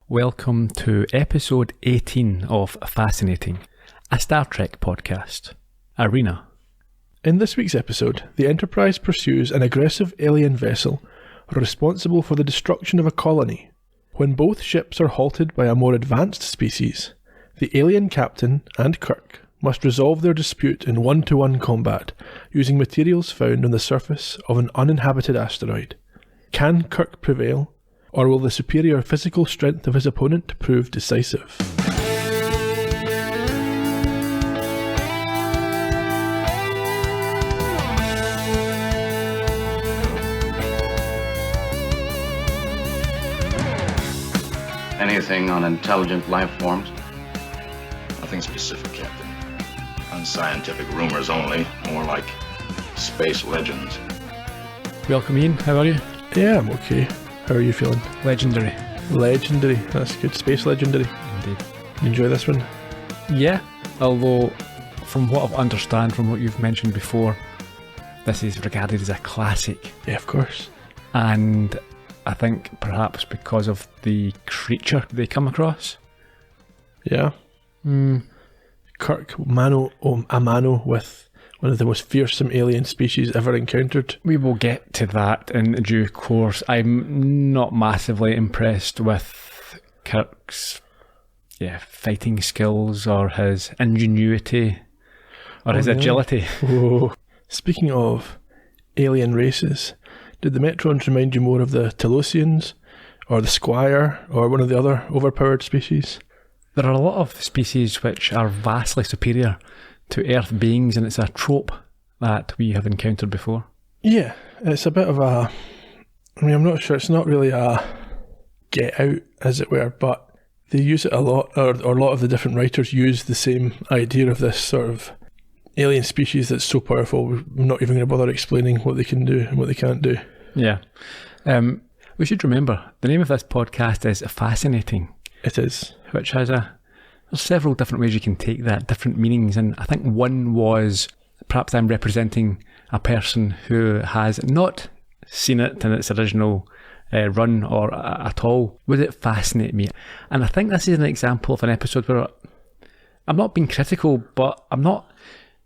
Welcome to episode 18 of Fascinating, a Star Trek podcast. Arena. In this week's episode, the Enterprise pursues an aggressive alien vessel responsible for the destruction of a colony. When both ships are halted by a more advanced species, the alien captain and Kirk must resolve their dispute in one-to-one combat using materials found on the surface of an uninhabited asteroid. Can Kirk prevail, or will the superior physical strength of his opponent prove decisive? Anything on intelligent life forms? Nothing specific, Captain. Unscientific rumors only, more like space legends. Welcome, Ian. How are you? Yeah, I'm okay. How are you feeling? Legendary. Legendary. That's good. Space legendary. Indeed. You enjoy this one? Yeah, although from what I understand from what you've mentioned before, this is regarded as a classic. Yeah, of course. And I think perhaps because of the creature they come across. Yeah. Kirk mano a mano with one of the most fearsome alien species ever encountered. We will get to that in due course. I'm not massively impressed with Kirk's fighting skills or his ingenuity or his agility. Whoa. Speaking of alien races, did the Metrons remind you more of the Telosians or the Squire or one of the other overpowered species? There are a lot of species which are vastly superior to Earth beings, and it's a trope that we have encountered before. Yeah, it's a bit of a... I'm not sure, it's not really a get out, as it were, but they use it a lot, or a lot of the different writers use the same idea of this sort of alien species that's so powerful, we're not even going to bother explaining what they can do and what they can't do. Yeah. We should remember, the name of this podcast is Fascinating. It is. Which has there's several different ways you can take that, different meanings, and I think one was perhaps I'm representing a person who has not seen it in its original run or at all. Would it fascinate me? And I think this is an example of an episode where I'm not being critical, but I'm not...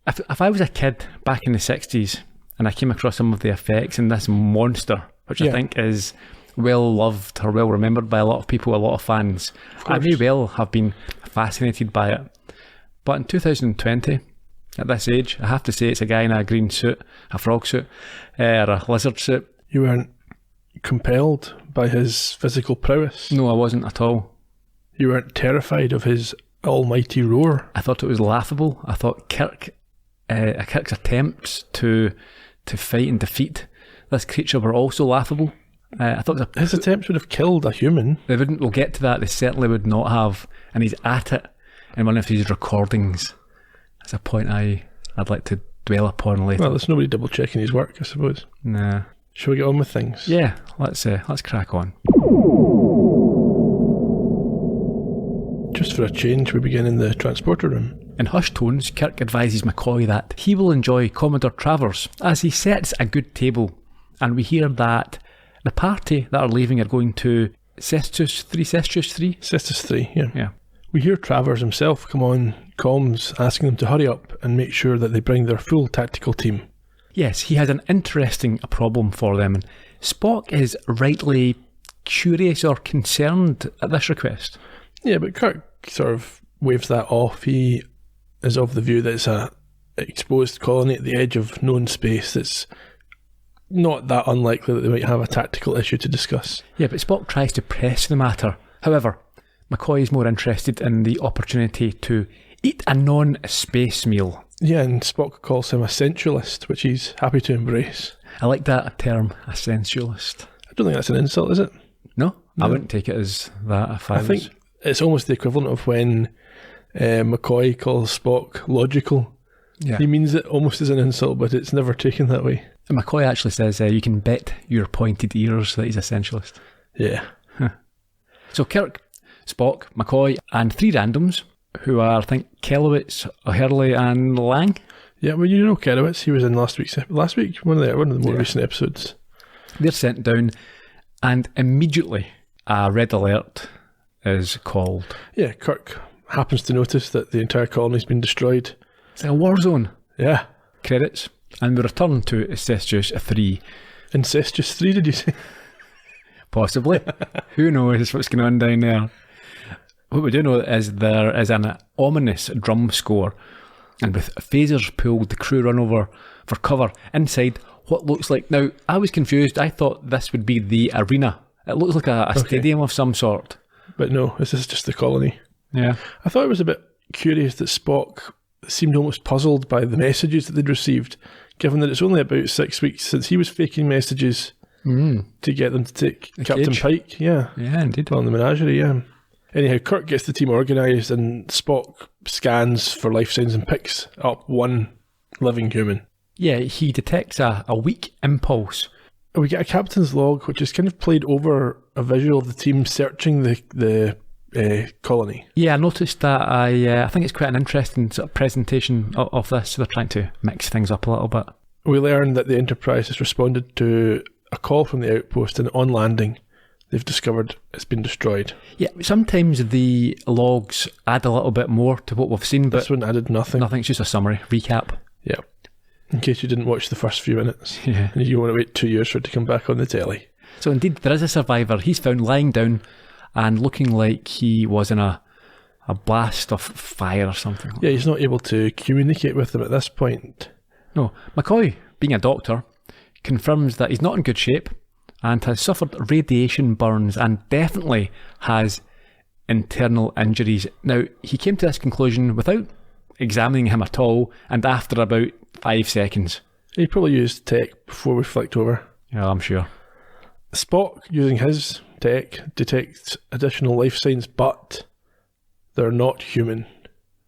If I was a kid back in the 60s and I came across some of the effects in this monster, which I think is well loved or well remembered by a lot of people, a lot of fans, I may well have been fascinated by it. But in 2020, at this age, I have to say it's a guy in a green suit, a frog suit, or a lizard suit. You weren't compelled by his physical prowess? No, I wasn't at all. You weren't terrified of his almighty roar? I thought it was laughable. I thought Kirk's attempts to fight and defeat this creature were also laughable. I thought his attempts would have killed a human. They wouldn't. We'll get to that. They certainly would not have. And he's at it in one of his recordings. That's a point I'd like to dwell upon later. Well, there's nobody double checking his work, I suppose. Nah. Shall we get on with things? Yeah, let's crack on. Just for a change, we begin in the transporter room. In hushed tones, Kirk advises McCoy that he will enjoy Commodore Travers as he sets a good table, and we hear that the party that are leaving are going to Cestus 3? Cestus 3, yeah. Yeah. We hear Travers himself come on comms asking them to hurry up and make sure that they bring their full tactical team. Yes, he has an interesting problem for them, and Spock is rightly curious or concerned at this request. Yeah, but Kirk sort of waves that off. He is of the view that it's a exposed colony at the edge of known space that's not that unlikely that they might have a tactical issue to discuss. Yeah, but Spock tries to press the matter. However, McCoy is more interested in the opportunity to eat a non-space meal. Yeah, and Spock calls him a sensualist, which he's happy to embrace. I like that term, a sensualist. I don't think that's an insult, is it? No? I wouldn't take it as that if I think it's almost the equivalent of when McCoy calls Spock logical. Yeah. He means it almost as an insult, but it's never taken that way. And McCoy actually says, you can bet your pointed ears that he's a sensualist. Yeah. So Kirk, Spock, McCoy, and three randoms, who are, I think, Kelowitz, O'Hurley, and Lang. Yeah, well, you know Kelowitz, he was in last week, one of the more recent episodes. They're sent down, and immediately a red alert is called. Yeah, Kirk happens to notice that the entire colony's been destroyed. It's a war zone. Yeah. Credits. And we return to Incestuous 3. Incestuous 3, did you say? Possibly. Who knows what's going on down there? What we do know is there is an ominous drum score, and with phasers pulled, the crew run over for cover inside what looks like... Now, I was confused. I thought this would be the arena. It looks like a stadium of some sort. But no, this is just the colony. Yeah. I thought it was a bit curious that Spock seemed almost puzzled by the messages that they'd received, given that it's only about 6 weeks since he was faking messages to get them to take Captain cage. Pike. Yeah. Yeah, indeed. Well, in the menagerie, yeah. Anyhow, Kirk gets the team organised and Spock scans for life signs and picks up one living human. Yeah, he detects a weak impulse. We get a captain's log, which is kind of played over a visual of the team searching the colony. Yeah, I noticed that. I think it's quite an interesting sort of presentation of this. So they're trying to mix things up a little bit. We learn that the Enterprise has responded to a call from the outpost, and on landing, they've discovered it's been destroyed. Yeah, sometimes the logs add a little bit more to what we've seen, but This one added nothing. nothing. It's just a summary, recap. Yeah. In case you didn't watch the first few minutes. Yeah. And you want to wait 2 years for it to come back on the telly. So indeed, there is a survivor. He's found lying down and looking like he was in a blast of fire or something. Yeah, he's not able to communicate with them at this point. No, McCoy, being a doctor, confirms that he's not in good shape and has suffered radiation burns and definitely has internal injuries. Now, he came to this conclusion without examining him at all, and after about 5 seconds. He probably used tech before we flicked over. Yeah, I'm sure. Spock, using his tech, detects additional life signs, but they're not human.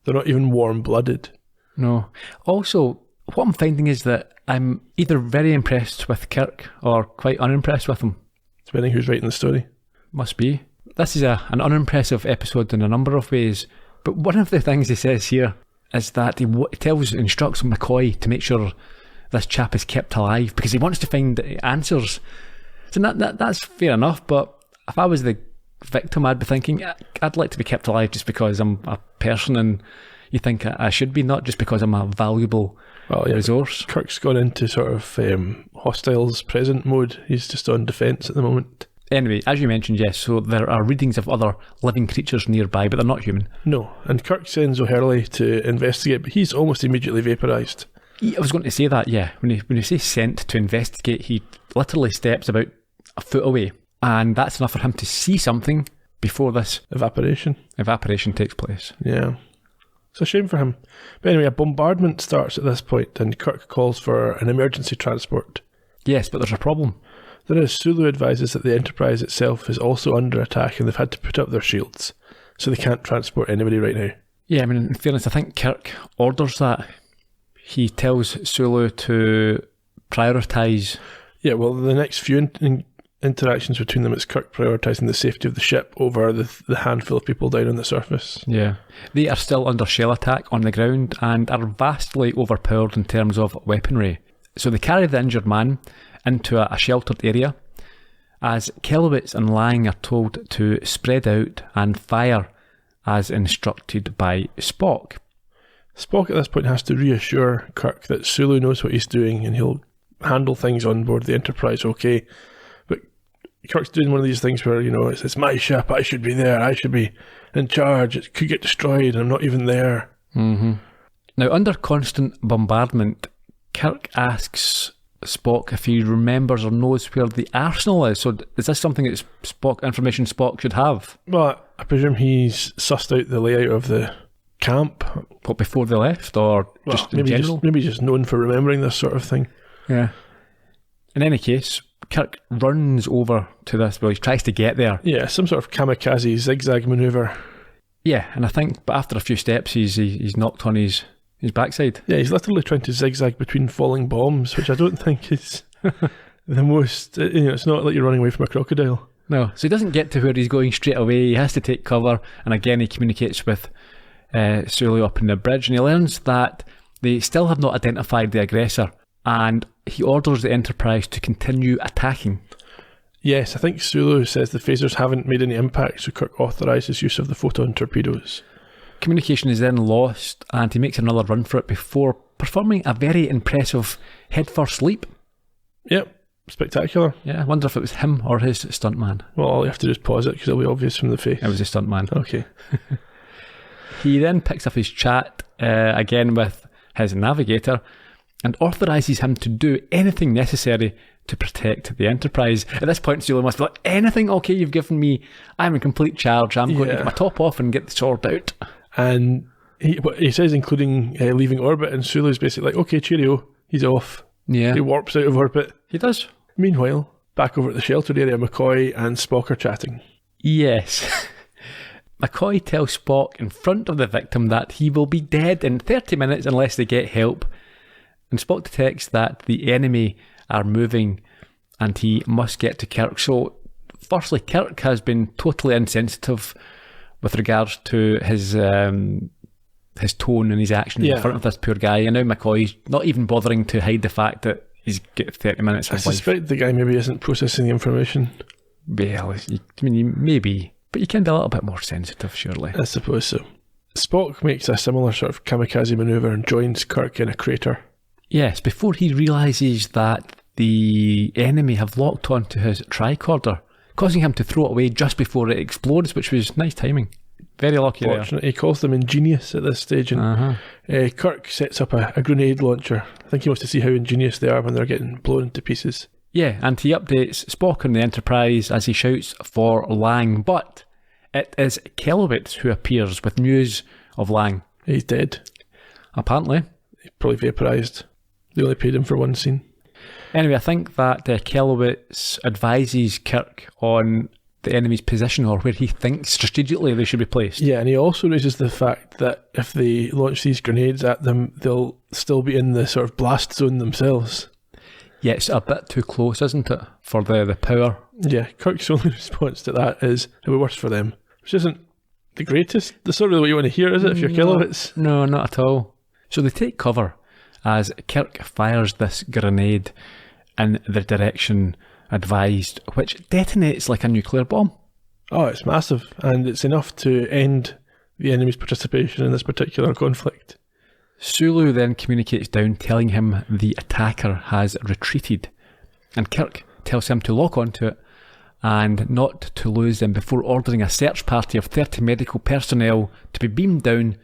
They're not even warm-blooded. No. Also, what I'm finding is that I'm either very impressed with Kirk or quite unimpressed with him. Depending who's writing the story. Must be. This is an unimpressive episode in a number of ways, but one of the things he says here is that he instructs McCoy to make sure this chap is kept alive because he wants to find answers. So that's fair enough, but if I was the victim, I'd be thinking, I'd like to be kept alive just because I'm a person and you think I should be, not just because I'm a valuable resource. Kirk's gone into sort of hostiles present mode. He's just on defence at the moment. Anyway, as you mentioned, yes, so there are readings of other living creatures nearby, but they're not human. No, and Kirk sends O'Hurley to investigate, but he's almost immediately vaporised. I was going to say that, yeah. When you say sent to investigate, he literally steps about a foot away, and that's enough for him to see something before this Evaporation takes place. Yeah. It's a shame for him. But anyway, a bombardment starts at this point, and Kirk calls for an emergency transport. Yes, but there's a problem. There is. Sulu advises that the Enterprise itself is also under attack and they've had to put up their shields, so they can't transport anybody right now. Yeah, I mean, in fairness, I think Kirk orders that. He tells Sulu to prioritise. Yeah, well, the next few interactions between them, it's Kirk prioritising the safety of the ship over the handful of people down on the surface. Yeah. They are still under shell attack on the ground and are vastly overpowered in terms of weaponry. So they carry the injured man into a sheltered area, as Kelowitz and Lang are told to spread out and fire as instructed by Spock. Spock at this point has to reassure Kirk that Sulu knows what he's doing and he'll handle things on board the Enterprise okay. But Kirk's doing one of these things where, it's my ship, I should be there, I should be in charge, it could get destroyed and I'm not even there. Mm-hmm. Now, under constant bombardment, Kirk asks Spock if he remembers or knows where the arsenal is. So is this something that information Spock should have? Well, I presume he's sussed out the layout of the camp. What, before they left, or just in general? Maybe just known for remembering this sort of thing. Yeah. In any case, Kirk runs over to this. Well, he tries to get there. Yeah, some sort of kamikaze zigzag manoeuvre. Yeah, and I think, but after a few steps, he's knocked on his backside. Yeah, he's literally trying to zigzag between falling bombs, which I don't think is the most... it's not like you're running away from a crocodile. No, so he doesn't get to where he's going straight away. He has to take cover, and again he communicates with Sulu up in the bridge, and he learns that they still have not identified the aggressor, and he orders the Enterprise to continue attacking. Yes, I think Sulu says the phasers haven't made any impact, so Kirk authorises use of the photon torpedoes. Communication is then lost, and he makes another run for it before performing a very impressive head-first leap. Yep, spectacular. Yeah, I wonder if it was him or his stuntman. Well, all you have to do is pause it because it'll be obvious from the face. It was his stuntman. Okay. He then picks up his chat again with his navigator and authorises him to do anything necessary to protect the Enterprise. At this point, Sulu must be like, anything okay you've given me, I'm in complete charge, I'm going to get my top off and get the sword out. And he says including leaving orbit, and Sulu's basically like, okay, cheerio, he's off. Yeah. He warps out of orbit. He does. Meanwhile, back over at the sheltered area, McCoy and Spock are chatting. Yes. McCoy tells Spock in front of the victim that he will be dead in 30 minutes unless they get help. And Spock detects that the enemy are moving and he must get to Kirk. So, firstly, Kirk has been totally insensitive with regards to his tone and his action in front of this poor guy. And now McCoy's not even bothering to hide the fact that he's got 30 minutes of life. I suspect the guy maybe isn't processing the information. Well, maybe, but you can be a little bit more sensitive, surely. I suppose so. Spock makes a similar sort of kamikaze manoeuvre and joins Kirk in a crater. Yes, before he realises that the enemy have locked onto his tricorder, causing him to throw it away just before it explodes, which was nice timing. Very lucky Fortunate. there. He calls them ingenious at this stage, and Kirk sets up a grenade launcher. I think he wants to see how ingenious they are when they're getting blown to pieces. Yeah, and he updates Spock on the Enterprise as he shouts for Lang, but it is Kelowitz who appears with news of Lang. He's dead. Apparently. He's probably vaporised. They only paid him for one scene. Anyway, I think that Kelowitz advises Kirk on the enemy's position or where he thinks strategically they should be placed. Yeah, and he also raises the fact that if they launch these grenades at them, they'll still be in the sort of blast zone themselves. Yeah, it's a bit too close, isn't it, for the power? Yeah, Kirk's only response to that is, it'll be worse for them. Which isn't the greatest. That's not really what you want to hear, is it, if you're Kelowitz? No, not at all. So they take cover as Kirk fires this grenade in the direction advised, which detonates like a nuclear bomb. Oh, it's massive, and it's enough to end the enemy's participation in this particular conflict. Sulu then communicates down, telling him the attacker has retreated, and Kirk tells him to lock onto it and not to lose them before ordering a search party of 30 medical personnel to be beamed down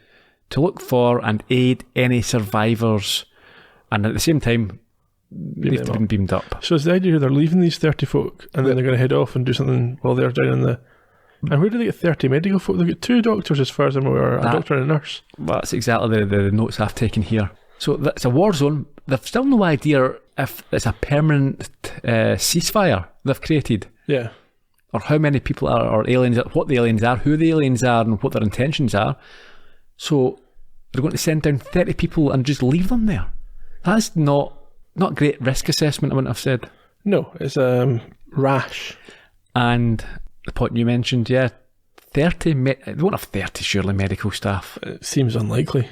to look for and aid any survivors, and at the same time they've been beamed up. So is the idea they're leaving these 30 folk and then they're going to head off and do something while they're down in the... And where do they get 30 medical folk? They've got 2 doctors as far as I'm aware, a doctor and a nurse. That's exactly the notes I've taken here. So it's a war zone. They've still no idea if it's a permanent ceasefire they've created. Yeah. Or how many people are, or aliens, what the aliens are, who the aliens are, and what their intentions are. So they're going to send down 30 people and just leave them there. That's not great risk assessment, I wouldn't have said. No, it's rash. And the point you mentioned, 30, they won't have 30 surely medical staff. It seems unlikely.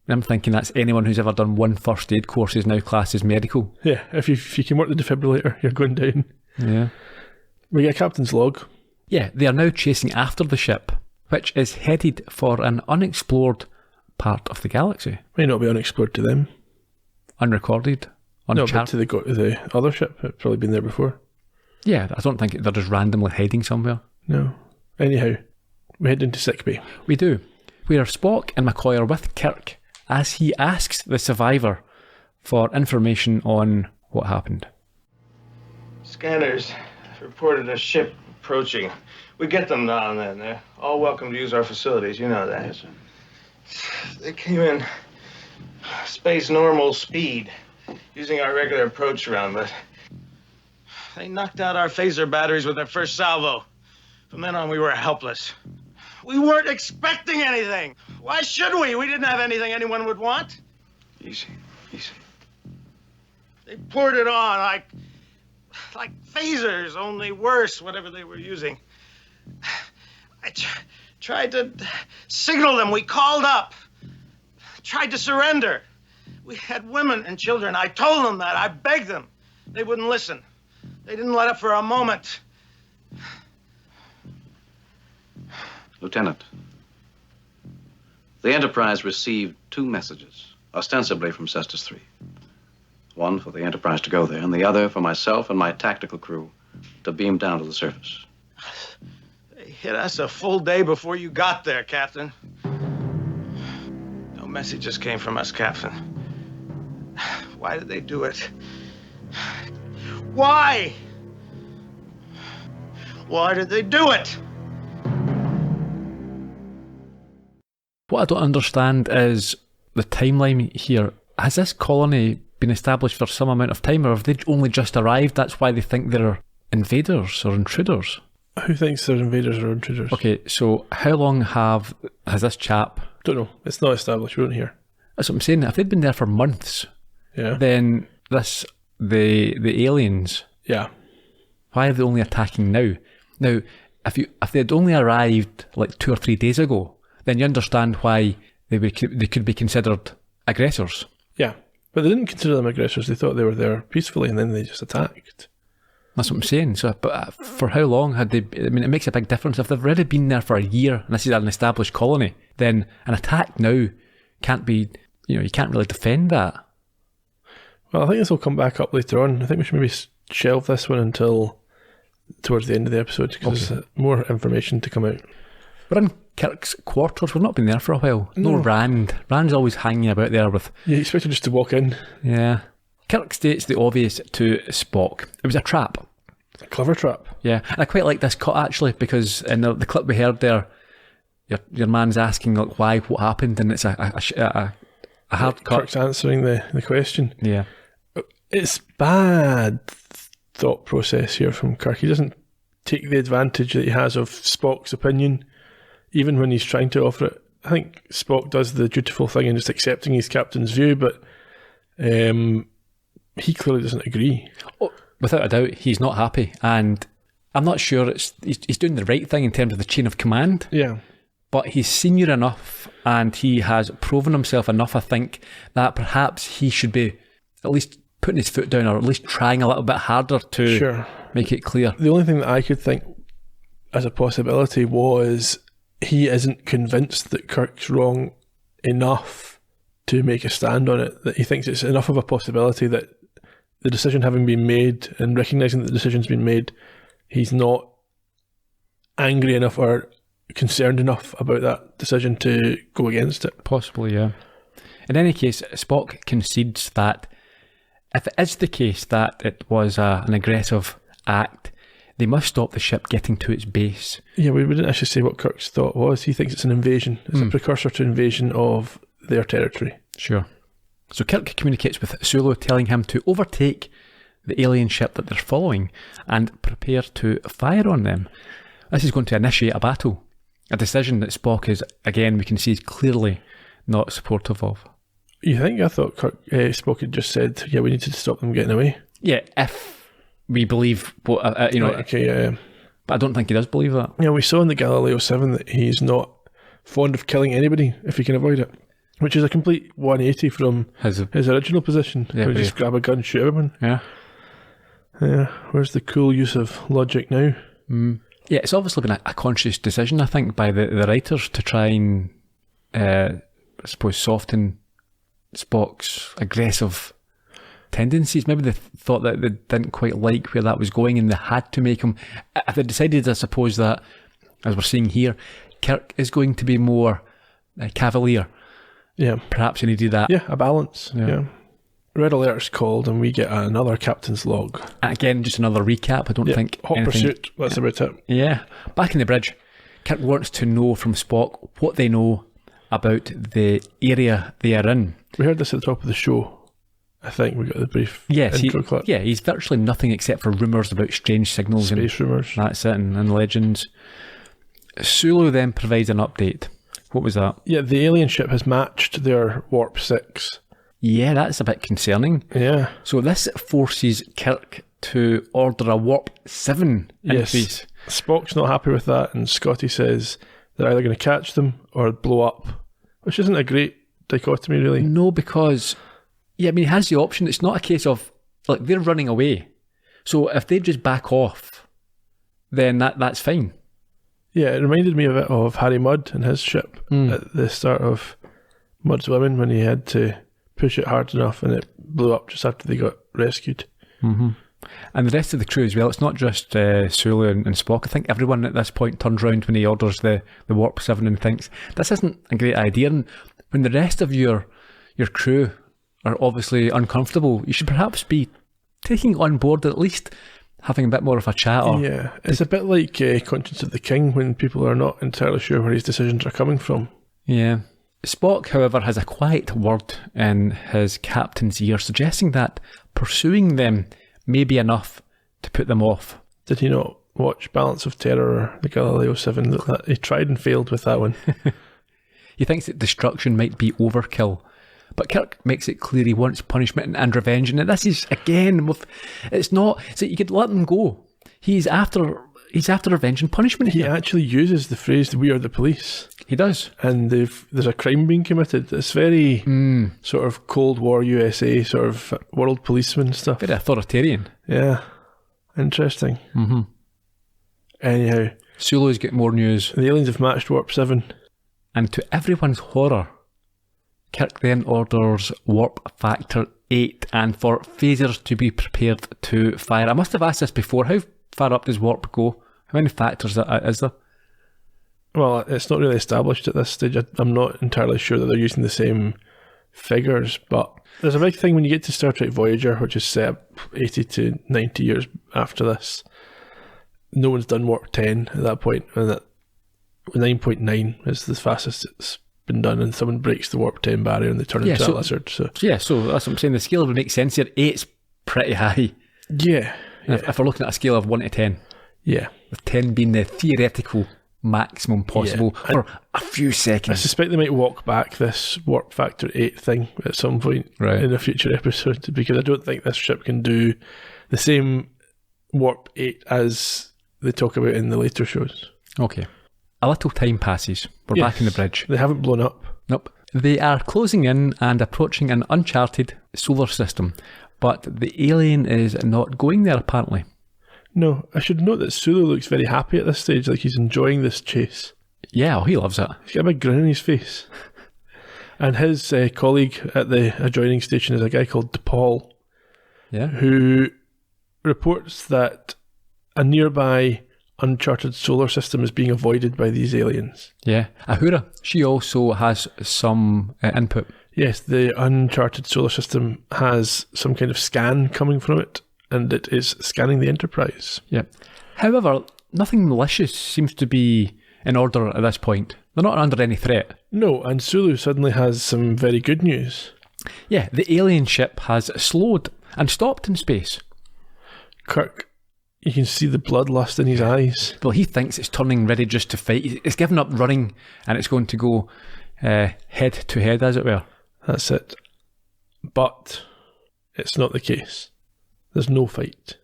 I'm thinking that's anyone who's ever done one first aid course is now classed as medical. Yeah, if you can work the defibrillator, you're going down. Yeah. We get a captain's log. Yeah, they are now chasing after the ship, which is headed for an unexplored part of the galaxy. May not be unexplored to them. Unrecorded. No, but to the other ship. It's probably been there before. Yeah, I don't think they're just randomly hiding somewhere. No. Anyhow, we head into sickbay. We do. Where Spock and McCoy are with Kirk as he asks the survivor for information on what happened. Scanners reported a ship approaching. We get them now and then. They're all welcome to use our facilities. You know that. Yes, sir. They came in space normal speed, using our regular approach run, but they knocked out our phaser batteries with their first salvo. From then on, we were helpless. We weren't expecting anything. Why should we? We didn't have anything anyone would want. Easy, easy. They poured it on like phasers, only worse, whatever they were using. I tried to signal them. We called up. Tried to surrender. We had women and children. I told them that. I begged them. They wouldn't listen. They didn't let up for a moment. Lieutenant, the Enterprise received 2 messages, ostensibly from Cestus 3. One for the Enterprise to go there, and the other for myself and my tactical crew to beam down to the surface. They hit us a full day before you got there, Captain. No messages came from us, Captain. Why did they do it? Why? Why did they do it? What I don't understand is the timeline here. Has this colony been established for some amount of time, or have they only just arrived? That's why they think they're invaders or intruders. Who thinks they're invaders or intruders? Okay, so how long has this chap... Don't know. It's not established. We don't hear. That's what I'm saying. If they'd been there for months, Yeah. then the aliens, Yeah. why are they only attacking now? Now, if they'd only arrived like 2 or 3 days ago, then you understand why they could be considered aggressors. Yeah. But they didn't consider them aggressors. They thought they were there peacefully, and then they just attacked. That's what I'm saying. So, but for how long had they... I mean, it makes a big difference. If they've already been there for a year, and this is an established colony, then an attack now can't be... you can't really defend that. Well, I think this will come back up later on. I think we should maybe shelve this one until towards the end of the episode, because there's more information to come out. We're in Kirk's quarters. We've not been there for a while. No Rand. Rand's always hanging about there with... You expect her just to walk in. Yeah. Kirk states the obvious to Spock. It was a trap. A clever trap. Yeah. And I quite like this cut, actually, because in the clip we heard there, your man's asking like why, what happened, and it's a hard cut. Kirk's answering the question. Yeah. It's bad thought process here from Kirk. He doesn't take the advantage that he has of Spock's opinion, even when he's trying to offer it. I think Spock does the dutiful thing in just accepting his captain's view, but he clearly doesn't agree. Oh, without a doubt, he's not happy, and I'm not sure he's doing the right thing in terms of the chain of command. Yeah. But he's senior enough, and he has proven himself enough, I think, that perhaps he should be at least putting his foot down, or at least trying a little bit harder to make it clear. The only thing that I could think as a possibility was he isn't convinced that Kirk's wrong enough to make a stand on it, that he thinks it's enough of a possibility that the decision having been made and recognising that the decision's been made, he's not angry enough or concerned enough about that decision to go against it. Possibly, yeah. In any case, Spock concedes that if it is the case that it was an aggressive act, they must stop the ship getting to its base. Yeah, we didn't actually say what Kirk's thought was. He thinks it's an invasion. It's a precursor to invasion of their territory. Sure. So Kirk communicates with Sulu, telling him to overtake the alien ship that they're following and prepare to fire on them. This is going to initiate a battle, a decision that Spock is, again, we can see is clearly not supportive of. You think? I thought Spock had just said, yeah, we need to stop them getting away. Yeah, if we believe what, Right, okay, yeah. But I don't think he does believe that. Yeah, we saw in the Galileo 7 that he's not fond of killing anybody if he can avoid it, which is a complete 180 from his original position. Yeah, where just grab a gun, shoot everyone. Yeah. Yeah, where's the cool use of logic now? Yeah, it's obviously been a conscious decision, I think, by the writers to try and, I suppose, soften Spock's aggressive tendencies. Maybe they thought that they didn't quite like where that was going and they had to make him... If they decided, I suppose, that, as we're seeing here, Kirk is going to be more cavalier. Yeah. Perhaps he needed that. Yeah, a balance. Yeah. Red alert's called and we get another captain's log. Again, just another recap. I don't think hot anything... pursuit. That's about it. Yeah. Back in the bridge, Kirk wants to know from Spock what they know about the area they are in. We heard this at the top of the show. I think we got the brief intro clip. Yeah, he's virtually nothing except for rumours about strange signals. Space rumours. That's it, and legends. Sulu then provides an update. What was that? Yeah, the alien ship has matched their Warp 6. Yeah, that's a bit concerning. Yeah. So this forces Kirk to order a Warp 7 increase. Yes. Spock's not happy with that, and Scotty says they're either going to catch them or blow up, which isn't a great dichotomy, really. No, because, yeah, I mean, he has the option. It's not a case of, like, they're running away. So if they just back off, then that's fine. Yeah, it reminded me a bit of Harry Mudd and his ship at the start of Mudd's Women, when he had to push it hard enough and it blew up just after they got rescued. Mm-hmm. And the rest of the crew as well. It's not just Sulu and Spock. I think everyone at this point turns round when he orders the Warp 7 and thinks, this isn't a great idea. And when the rest of your crew are obviously uncomfortable, you should perhaps be taking on board, at least having a bit more of a chat. Yeah, it's a bit like Conscience of the King, when people are not entirely sure where his decisions are coming from. Yeah. Spock, however, has a quiet word in his captain's ear, suggesting that pursuing them may be enough to put them off. Did he not watch Balance of Terror or the Galileo 7? He tried and failed with that one. He thinks that destruction might be overkill, but Kirk makes it clear he wants punishment and revenge. And this is, again, it's not, so you could let them go. He's after revenge and punishment He here. actually uses the phrase, "we are the police." He does. And there's a crime being committed. It's very sort of Cold War USA, sort of world policeman stuff. Very authoritarian. Yeah. Interesting. Mm-hmm. Anyhow, Sulu's got more news. the aliens have matched Warp 7. And to everyone's horror, Kirk then orders Warp Factor 8 and for phasers to be prepared to fire. I must have asked this before. How far up does Warp go? How many factors is there? Well, it's not really established at this stage. I'm not entirely sure that they're using the same figures, but there's a big thing when you get to Star Trek Voyager, which is set up 80 to 90 years after this. No one's done Warp 10 at that point, and that 9.9 is the fastest it's been done, and someone breaks the Warp 10 barrier and they turn into a lizard. So that's what I'm saying. The scale would make sense here. 8's pretty high. Yeah. If we're looking at a scale of 1 to 10. Yeah. With 10 being the theoretical maximum possible for a few seconds. I suspect they might walk back this Warp Factor 8 thing at some point in a future episode, because I don't think this ship can do the same Warp 8 as they talk about in the later shows. Okay. A little time passes. We're back in the bridge. They haven't blown up. Nope. They are closing in and approaching an uncharted solar system, but the alien is not going there apparently. No, I should note that Sulu looks very happy at this stage, like he's enjoying this chase. Yeah, he loves it. He's got a big grin on his face. And his colleague at the adjoining station is a guy called DePaul, who reports that a nearby uncharted solar system is being avoided by these aliens. Yeah. Ahura, she also has some input. Yes, the uncharted solar system has some kind of scan coming from it, and it is scanning the Enterprise. Yeah. However, nothing malicious seems to be in order at this point. They're not under any threat. No, and Sulu suddenly has some very good news. Yeah, the alien ship has slowed and stopped in space. Kirk, you can see the bloodlust in his eyes. Well, he thinks it's turning ready just to fight. It's given up running and it's going to go head to head, as it were. That's it. But it's not the case. There's no fight.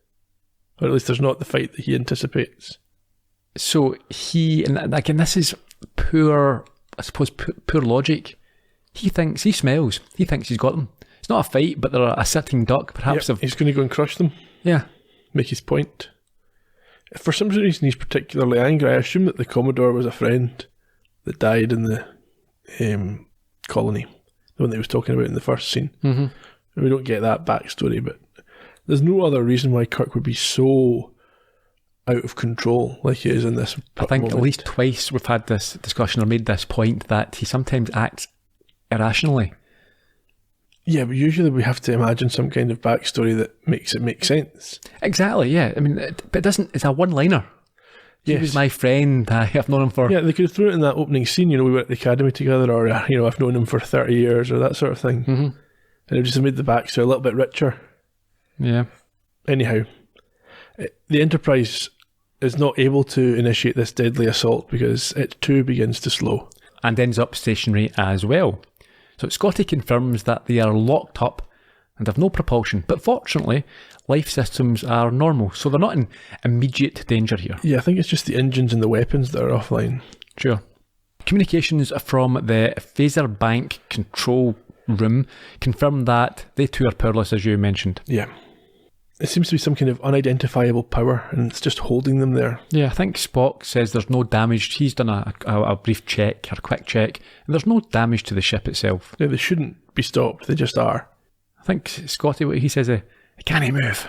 Or at least there's not the fight that he anticipates. So and again, this is poor logic. He smells. He thinks he's got them. It's not a fight, but they're a sitting duck, perhaps. He's going to go and crush them. Yeah. Make his point. For some reason he's particularly angry. I assume that the Commodore was a friend that died in the colony. The one that he was talking about in the first scene. Mm-hmm. We don't get that backstory, but there's no other reason why Kirk would be so out of control like he is in this I think moment. At least twice we've had this discussion or made this point that he sometimes acts irrationally. Yeah, but usually we have to imagine some kind of backstory that makes it make sense. Exactly, yeah. I mean, but it doesn't. It's a one-liner. He was my friend. I've known him for... Yeah, they could have thrown it in that opening scene, we were at the academy together, or, I've known him for 30 years, or that sort of thing. Mm-hmm. And it just made the backstory a little bit richer. Yeah. Anyhow, the Enterprise is not able to initiate this deadly assault because it too begins to slow. And ends up stationary as well. So Scotty confirms that they are locked up and have no propulsion, but fortunately, life systems are normal, so they're not in immediate danger here. Yeah, I think it's just the engines and the weapons that are offline. Sure. Communications from the phaser bank control room confirm that they too are powerless, as you mentioned. Yeah. It seems to be some kind of unidentifiable power, and it's just holding them there. Yeah, I think Spock says there's no damage. He's done a brief check, or a quick check, and there's no damage to the ship itself. Yeah, they shouldn't be stopped. They just are. I think Scotty, what he says, can he move?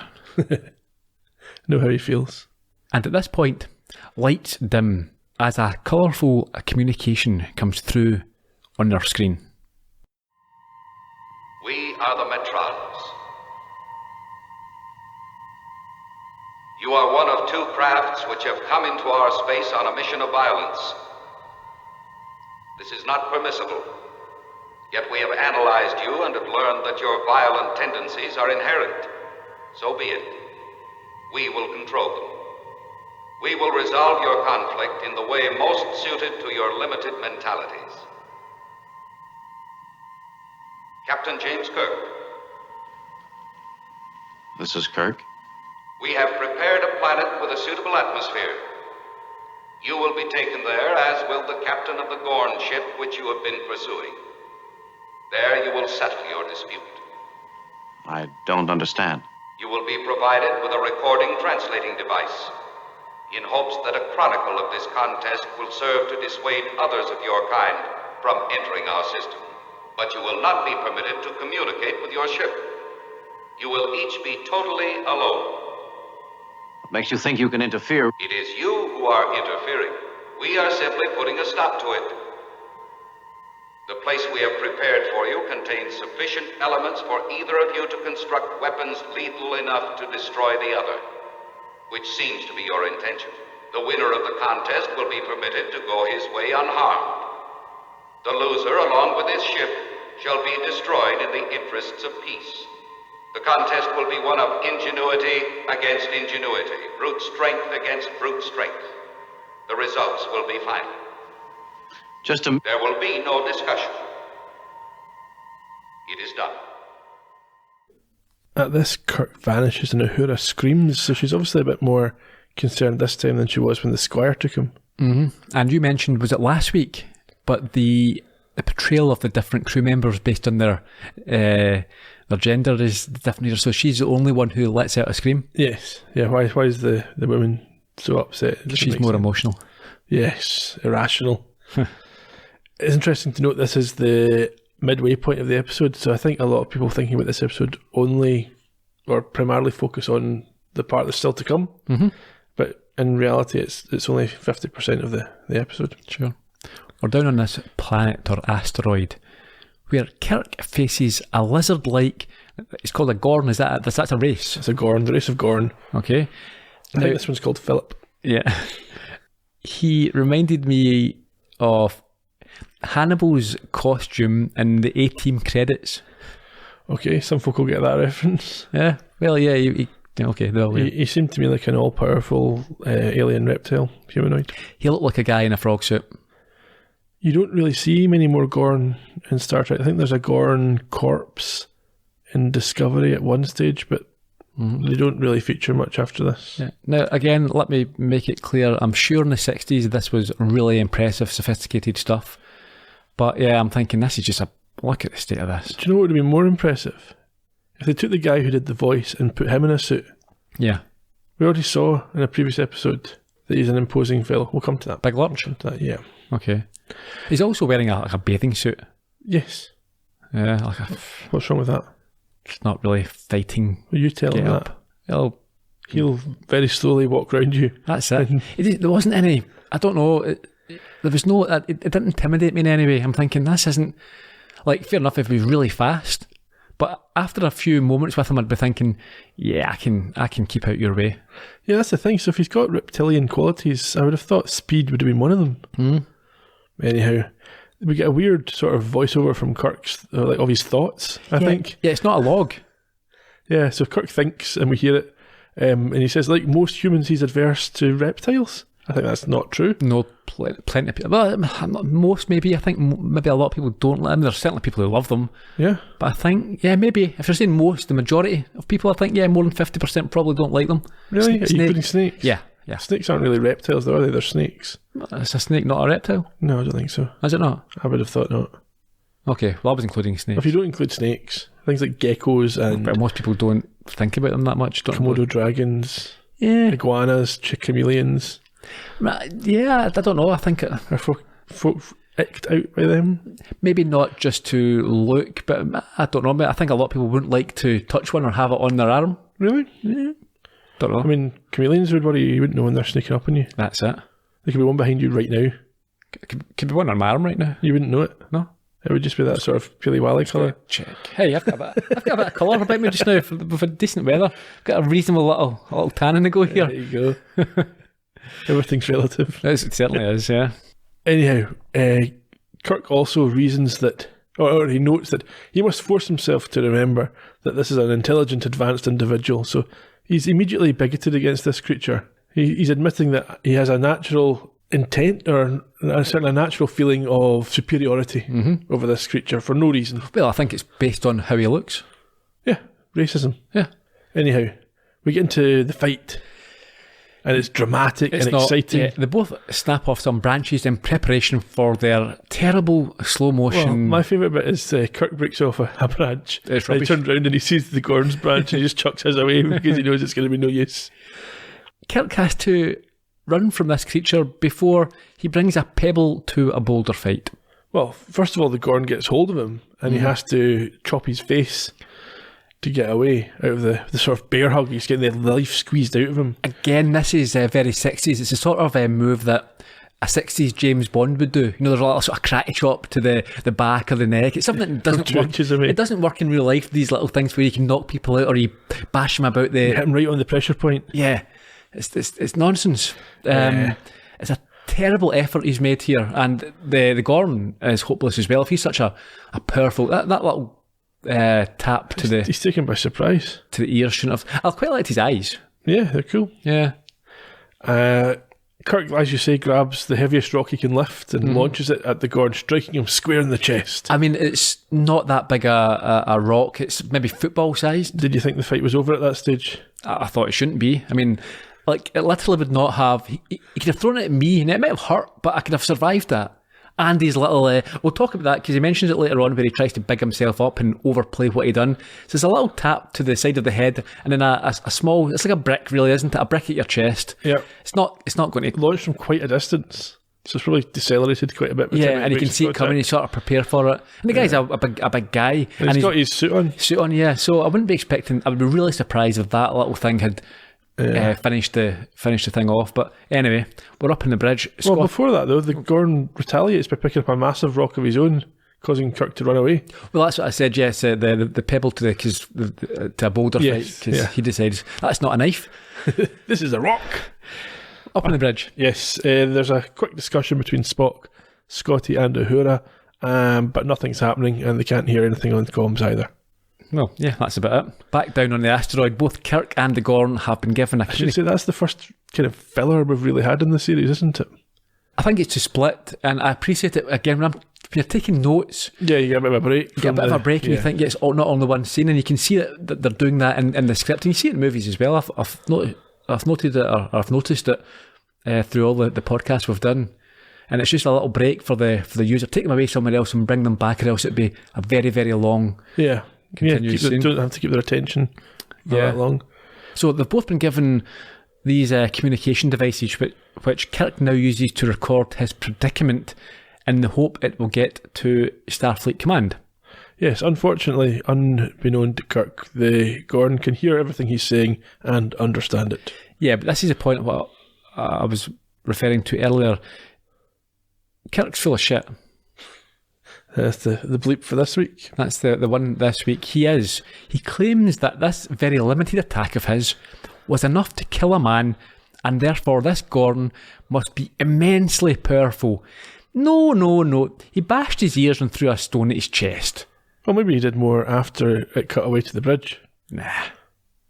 Know how he feels. And at this point, lights dim as a colourful communication comes through on their screen. We are the Metrons. You are one of 2 crafts which have come into our space on a mission of violence. This is not permissible. Yet we have analyzed you and have learned that your violent tendencies are inherent. So be it. We will control them. We will resolve your conflict in the way most suited to your limited mentalities. Captain James Kirk. This is Kirk. We have prepared a planet with a suitable atmosphere. You will be taken there, as will the captain of the Gorn ship which you have been pursuing. There you will settle your dispute. I don't understand. You will be provided with a recording translating device, in hopes that a chronicle of this contest will serve to dissuade others of your kind from entering our system. But you will not be permitted to communicate with your ship. You will each be totally alone. What makes you think you can interfere? It is you who are interfering. We are simply putting a stop to it. The place we have prepared for you contains sufficient elements for either of you to construct weapons lethal enough to destroy the other, which seems to be your intention. The winner of the contest will be permitted to go his way unharmed. The loser, along with his ship, shall be destroyed in the interests of peace. The contest will be one of ingenuity against ingenuity, brute strength against brute strength. The results will be final. There will be no discussion. It is done. At this, Kirk vanishes and Uhura screams, so she's obviously a bit more concerned this time than she was when the Squire took him. Mm-hmm. And you mentioned, was it last week? But the portrayal of the different crew members based on their gender is different here. So she's the only one who lets out a scream. Yes. Yeah, why is the woman so upset? She's more emotional. Yes, irrational. It's interesting to note this is the midway point of the episode, so I think a lot of people thinking about this episode only or primarily focus on the part that's still to come. Mm-hmm. But in reality, it's only 50% of the episode. Sure. We're down on this planet or asteroid where Kirk faces a lizard-like, it's called a Gorn, is that that's a race? It's a Gorn, the race of Gorn. Okay. I think this one's called Philip. Yeah. He reminded me of Hannibal's costume in the A-Team credits. Okay, some folk will get that reference. Yeah, well, yeah, okay. He seemed to me like an all-powerful alien reptile humanoid. He looked like a guy in a frog suit. You don't really see many more Gorn in Star Trek. I think there's a Gorn corpse in Discovery at one stage, but they don't really feature much after this. Yeah. Now, again, let me make it clear, I'm sure in the 60s this was really impressive, sophisticated stuff. But yeah, I'm thinking this is just a look at the state of this. Do you know what would have been more impressive? If they took the guy who did the voice and put him in a suit. Yeah. We already saw in a previous episode that he's an imposing fellow. We'll come to that. Big Lurch? Yeah. Okay. He's also wearing a bathing suit. Yes. Yeah. What's wrong with that? It's not really fighting. Well, you tell him that. He'll very slowly walk round you. That's it. There wasn't any, I don't know, there was no, it didn't intimidate me in any way. I'm thinking, this isn't, like, fair enough if he was really fast, but after a few moments with him, I'd be thinking, yeah, I can keep out your way. Yeah, that's the thing. So if he's got reptilian qualities, I would have thought speed would have been one of them. Anyhow, we get a weird sort of voiceover from Kirk's, like, of his thoughts, I think. Yeah, it's not a log. Yeah, so Kirk thinks, and we hear it, and he says, like most humans, he's adverse to reptiles. I think that's not true. No, plenty of people. Well, most maybe. I think maybe a lot of people don't like them. There's certainly people who love them. Yeah. But I think, yeah, maybe, if you're saying most, the majority of people, I think, yeah, more than 50% probably don't like them. Really? Are you including snakes? Yeah. Snakes aren't really reptiles, though, are they? They're snakes. Is a snake not a reptile? No, I don't think so. Is it not? I would have thought not. Okay, well, I was including snakes. If you don't include snakes, things like geckos and... But most people don't think about them that much. Don't Komodo dragons, Yeah. iguanas, chameleons. Yeah, I don't know. I think Are folk icked out by them? maybe not just to look, but I don't know. I think a lot of people wouldn't like to touch one or have it on their arm. Really? Don't know. I mean, chameleons would worry you. You wouldn't know when they're sneaking up on you. That's it. There could be one behind you right now. Could be one on my arm right now. You wouldn't know it. No. It would just be that sort of peely wally colour. Check. Hey, I've got a bit of colour about me just now for decent weather. I've got a reasonable little tan in the go here. There you go. Everything's relative. It certainly is, yeah. Anyhow, Kirk also reasons that, or he notes that he must force himself to remember that this is an intelligent, advanced individual. So he's immediately bigoted against this creature. He's admitting that he has a natural intent or a natural feeling of superiority over this creature for no reason. Well, I think it's based on how he looks. Yeah, racism. Yeah. Anyhow, we get into the fight. And it's dramatic and exciting. Yeah, they both snap off some branches in preparation for their terrible slow motion. Well, my favourite bit is Kirk breaks off a branch. It's and he rubbish. turns around and he sees the Gorn's branch and he just chucks his away because he knows it's going to be no use. Kirk has to run from this creature before he brings a pebble to a boulder fight. Well, first of all, the Gorn gets hold of him and he has to chop his face to get away out of the sort of bear hug. He's getting the life squeezed out of him. Again, this is very 60s. It's a sort of move that a 60s James Bond would do. You know, there's a little sort of karate chop to the back or the neck. It's something that doesn't Two work. inches away. It doesn't work in real life, these little things where you can knock people out or you bash them about the... Hit him right on the pressure point. Yeah, it's nonsense. It's a terrible effort he's made here, and the Gorn is hopeless as well. If he's such a powerful... That little tap to the... He's taken by surprise. To the ear shouldn't have... I quite liked his eyes. Yeah, they're cool. Yeah. Kirk, as you say, grabs the heaviest rock he can lift and launches it at the Gorn, striking him square in the chest. I mean, it's not that big a rock. It's maybe football sized. Did you think the fight was over at that stage? I thought it shouldn't be. I mean, like, it literally would not have... He could have thrown it at me, and it might have hurt, but I could have survived that. And his little... we'll talk about that, because he mentions it later on where he tries to big himself up and overplay what he done. So it's a little tap to the side of the head, and then a small... It's like a brick, really, isn't it? A brick at your chest. Yeah. It's not going to... Launched from quite a distance. So it's probably decelerated quite a bit. Yeah, and you can see it coming, you sort of prepare for it. And the guy's a big guy. And he's got his suit on. Yeah. So I wouldn't be expecting... I would be really surprised if that little thing had... finished the thing off, but anyway, we're up in the bridge. Well, before that though, the Gorn retaliates by picking up a massive rock of his own, causing Kirk to run away. Well, that's what I said. Yes, the pebble to a boulder fight, because he decides that's not a knife. This is a rock. Up on the bridge. Yes, there's a quick discussion between Spock, Scotty, and Uhura, but nothing's happening, and they can't hear anything on the comms either. Well, yeah, that's about it. Back down on the asteroid, both Kirk and the Gorn have been given I should say that's the first kind of filler we've really had in the series, isn't it? I think it's to split, and I appreciate it again when you're taking notes. Yeah, you get a bit of a break. You get a bit of a break, and you think it's not on the one scene, and you can see that they're doing that in the script, and you see it in movies as well. I've noted it, or I've noticed it through all the podcasts we've done, and it's just a little break for the user. Take them away somewhere else and bring them back, or else it'd be a very, very long. Yeah. Scene. Don't have to keep their attention for that long. So they've both been given these communication devices, which Kirk now uses to record his predicament in the hope it will get to Starfleet Command. Yes, unfortunately, unbeknown to Kirk, the Gorn can hear everything he's saying and understand it. Yeah, but this is the point of what I was referring to earlier. Kirk's full of shit. That's the bleep for this week. That's the one this week. He claims that this very limited attack of his was enough to kill a man, and therefore this Gorn must be immensely powerful. No. He bashed his ears and threw a stone at his chest. Well, maybe he did more after it cut away to the bridge. Nah.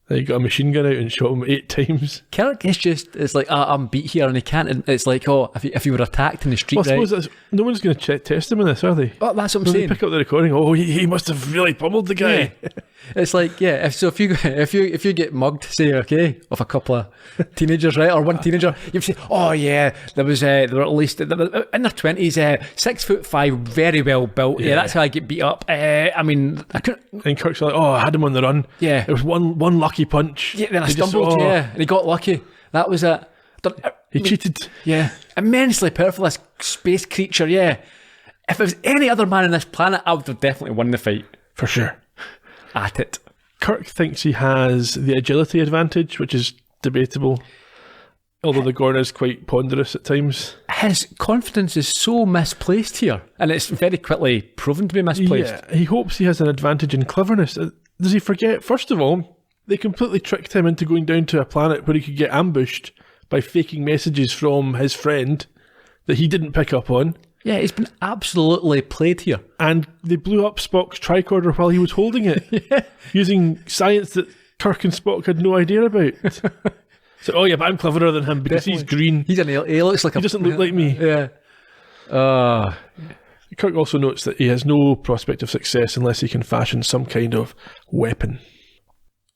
Then he got a machine gun out and shot him 8 times. Kirk is it's like, I'm beat here, and he can't. It's like, if he were attacked in the street, well, I suppose no one's going to test him in this, are they? Oh, that's what I'm When saying. they pick up the recording, he must have really pummeled the guy. Yeah. It's like, yeah, if you get mugged, say, okay, of a couple of teenagers, right, or one teenager, you say, oh yeah, they were at least in their 20s, 6'5", very well built. Yeah, that's how I get beat up. I mean, I couldn't. And Kirk's like, oh, I had him on the run. Yeah, it was one lucky punch. Yeah, then I stumbled. Yeah, and he got lucky. That was it. He cheated. Yeah, immensely powerful, this space creature. Yeah, if it was any other man on this planet, I would have definitely won the fight for sure. At it. Kirk thinks he has the agility advantage, which is debatable, although the Gorn is quite ponderous at times. His confidence is so misplaced here, and it's very quickly proven to be misplaced. Yeah, he hopes he has an advantage in cleverness. Does he forget, first of all, they completely tricked him into going down to a planet where he could get ambushed by faking messages from his friend that he didn't pick up on. Yeah, he's been absolutely played here. And they blew up Spock's tricorder while he was holding it, using science that Kirk and Spock had no idea about. So, oh yeah, but I'm cleverer than him because he's green. He looks like he doesn't look like me. Yeah. Kirk also notes that he has no prospect of success unless he can fashion some kind of weapon.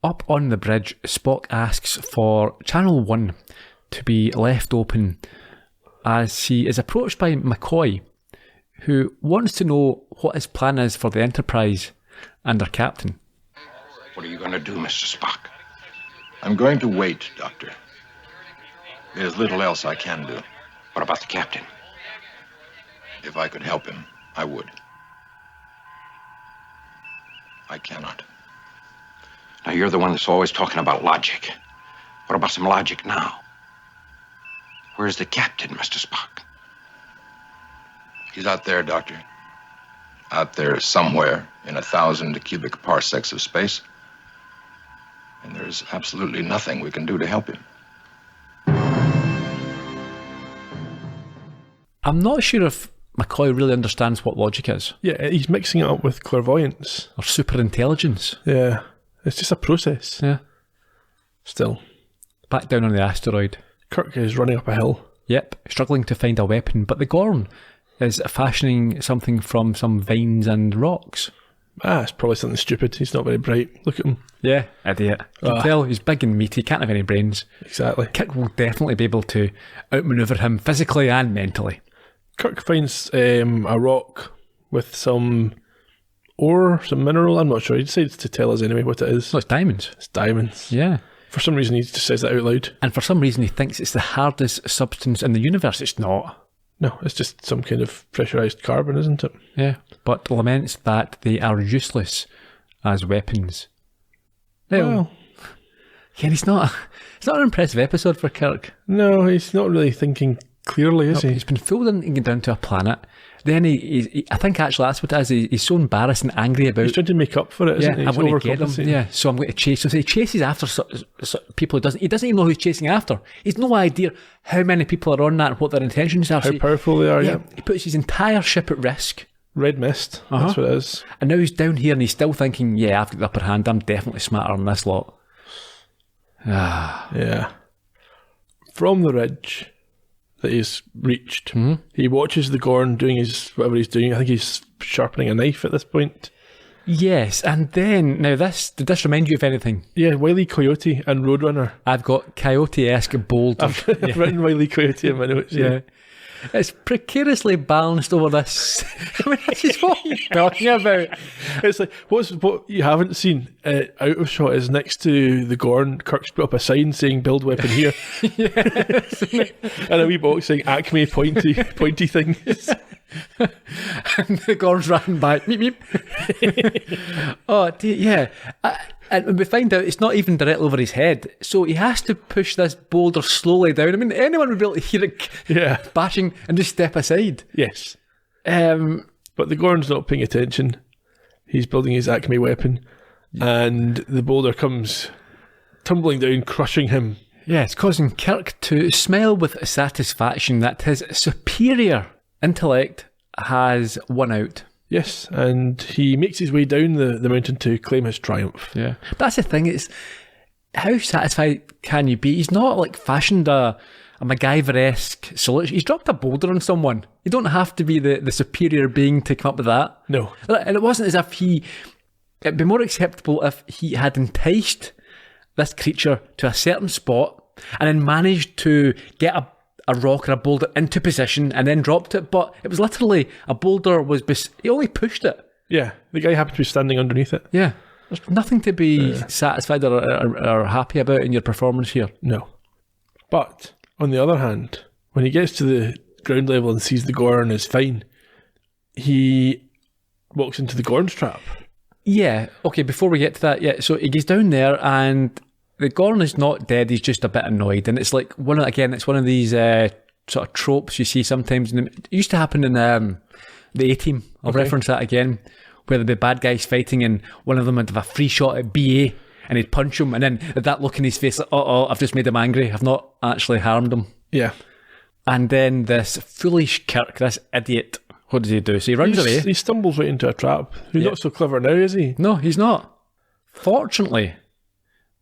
Up on the bridge, Spock asks for Channel 1 to be left open as he is approached by McCoy, who wants to know what his plan is for the Enterprise and their captain. What are you going to do, Mr. Spock? I'm going to wait, Doctor. There's little else I can do. What about the captain? If I could help him, I would. I cannot. Now, you're the one that's always talking about logic. What about some logic now? Where's the captain, Mr. Spock? He's out there, Doctor. Out there somewhere in 1,000 cubic parsecs of space. And there's absolutely nothing we can do to help him. I'm not sure if McCoy really understands what logic is. Yeah, he's mixing it up with clairvoyance. Or superintelligence. Yeah, it's just a process. Yeah. Still. Back down on the asteroid. Kirk is running up a hill. Yep, struggling to find a weapon, but the Gorn is fashioning something from some vines and rocks. It's probably something stupid. He's not very bright. Look at him. Yeah, idiot. You can tell he's big and meaty, can't have any brains. Exactly. Kirk will definitely be able to outmaneuver him physically and mentally. Kirk finds a rock with some ore, some mineral. I'm not sure. He decides to tell us anyway what it is. No, it's diamonds. It's diamonds. Yeah. For some reason, he just says that out loud. And for some reason, he thinks it's the hardest substance in the universe. It's not. No, it's just some kind of pressurised carbon, isn't it? Yeah, but laments that they are useless as weapons. Well, again, it's not an impressive episode for Kirk. No, he's not really thinking clearly, is he? He's been fooled into down to a planet. Then he I think actually that's what it is. He's so embarrassed and angry about. He's trying to make up for it, isn't he? I want to get them. Yeah, so I'm going to chase. So he chases after people who doesn't. He doesn't even know who he's chasing after. He's no idea how many people are on that and what their intentions are. How powerful they are. Yeah, he puts his entire ship at risk. Red mist. That's what it is. And now he's down here and he's still thinking, yeah, I've got the upper hand. I'm definitely smarter than this lot. Yeah. From the ridge that he's reached, he watches the Gorn doing whatever he's doing. I think he's sharpening a knife at this point. Yes, and then, now did this remind you of anything? Yeah, Wile E. Coyote and Roadrunner. I've got Coyote-esque bold. I've written Wile E. Coyote in my notes. Yeah. It's precariously balanced over this. I mean, this is what you're talking about. It's like, what you haven't seen out of shot is next to the Gorn, Kirk's put up a sign saying build weapon here. And a wee box saying Acme pointy things. And the Gorn's running by. Meep, meep. Oh, yeah. And we find out it's not even directly over his head, so he has to push this boulder slowly down. I mean, anyone would be able to hear it bashing and just step aside. Yes. But the Gorn's not paying attention. He's building his Acme weapon, and the boulder comes tumbling down, crushing him. Yeah, it's causing Kirk to smile with satisfaction that his superior intellect has won out. Yes, and he makes his way down the mountain to claim his triumph. Yeah. But that's the thing, it's how satisfied can you be? He's not like fashioned a MacGyver-esque solution. He's dropped a boulder on someone. You don't have to be the superior being to come up with that. No. And it wasn't as if he It'd be more acceptable if he had enticed this creature to a certain spot and then managed to get a rock or a boulder into position and then dropped it. But it was literally a boulder he only pushed it. Yeah, the guy happened to be standing underneath it. Yeah. There's nothing to be satisfied or happy about in your performance here. No. But, on the other hand, when he gets to the ground level and sees the Gorn is fine, he walks into the Gorn's trap. Yeah, okay, before we get to that, so he goes down there and the Gorn is not dead, he's just a bit annoyed. And it's like, it's one of these sort of tropes you see sometimes. It used to happen in the A-Team. I'll reference that again, where there'd be bad guys fighting and one of them would have a free shot at BA and he'd punch him and then that look in his face, like, I've just made him angry, I've not actually harmed him. Yeah. And then this foolish Kirk, this idiot, what does he do? So he runs away. He stumbles right into a trap. He's not so clever now, is he? No, he's not. Fortunately,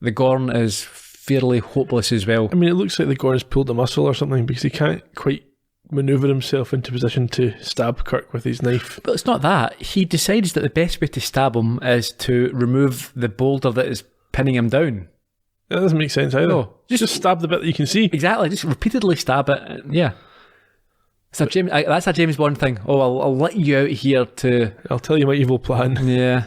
the Gorn is fairly hopeless as well. I mean, it looks like the Gorn's pulled a muscle or something because he can't quite manoeuvre himself into position to stab Kirk with his knife. But it's not that. He decides that the best way to stab him is to remove the boulder that is pinning him down. That doesn't make sense either. No. Just stab the bit that you can see. Exactly. Just repeatedly stab it. Yeah. That's a James Bond thing. I'll let you out here to... I'll tell you my evil plan. Yeah.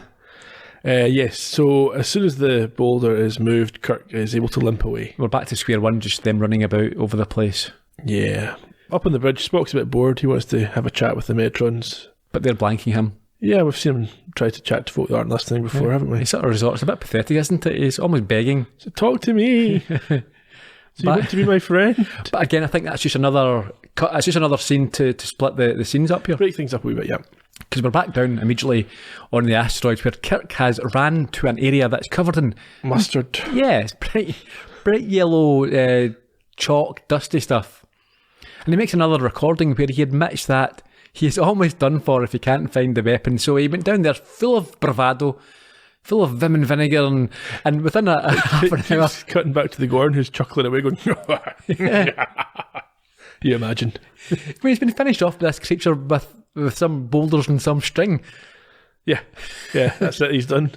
Yes, so as soon as the boulder is moved, Kirk is able to limp away. We're back to square one, just them running about over the place. Yeah. Up on the bridge, Spock's a bit bored. He wants to have a chat with the Metrons. But they're blanking him. Yeah, we've seen him try to chat to folk that aren't listening before, haven't we? He sort of resorts. It's a bit pathetic, isn't it? He's almost begging. So talk to me. So you want to be my friend? But again, I think that's just another scene to split the scenes up here. Break things up a wee bit, yeah. Because we're back down immediately on the asteroids where Kirk has ran to an area that's covered in... mustard. Yeah, it's bright yellow, chalk, dusty stuff. And he makes another recording where he admits that he is almost done for if he can't find the weapon. So he went down there full of bravado, full of vim and vinegar, and within a half an hour... Cutting back to the Gorn who's chuckling away going... You imagine. I mean, he's been finished off with this creature with some boulders and some string. Yeah, that's it, he's done.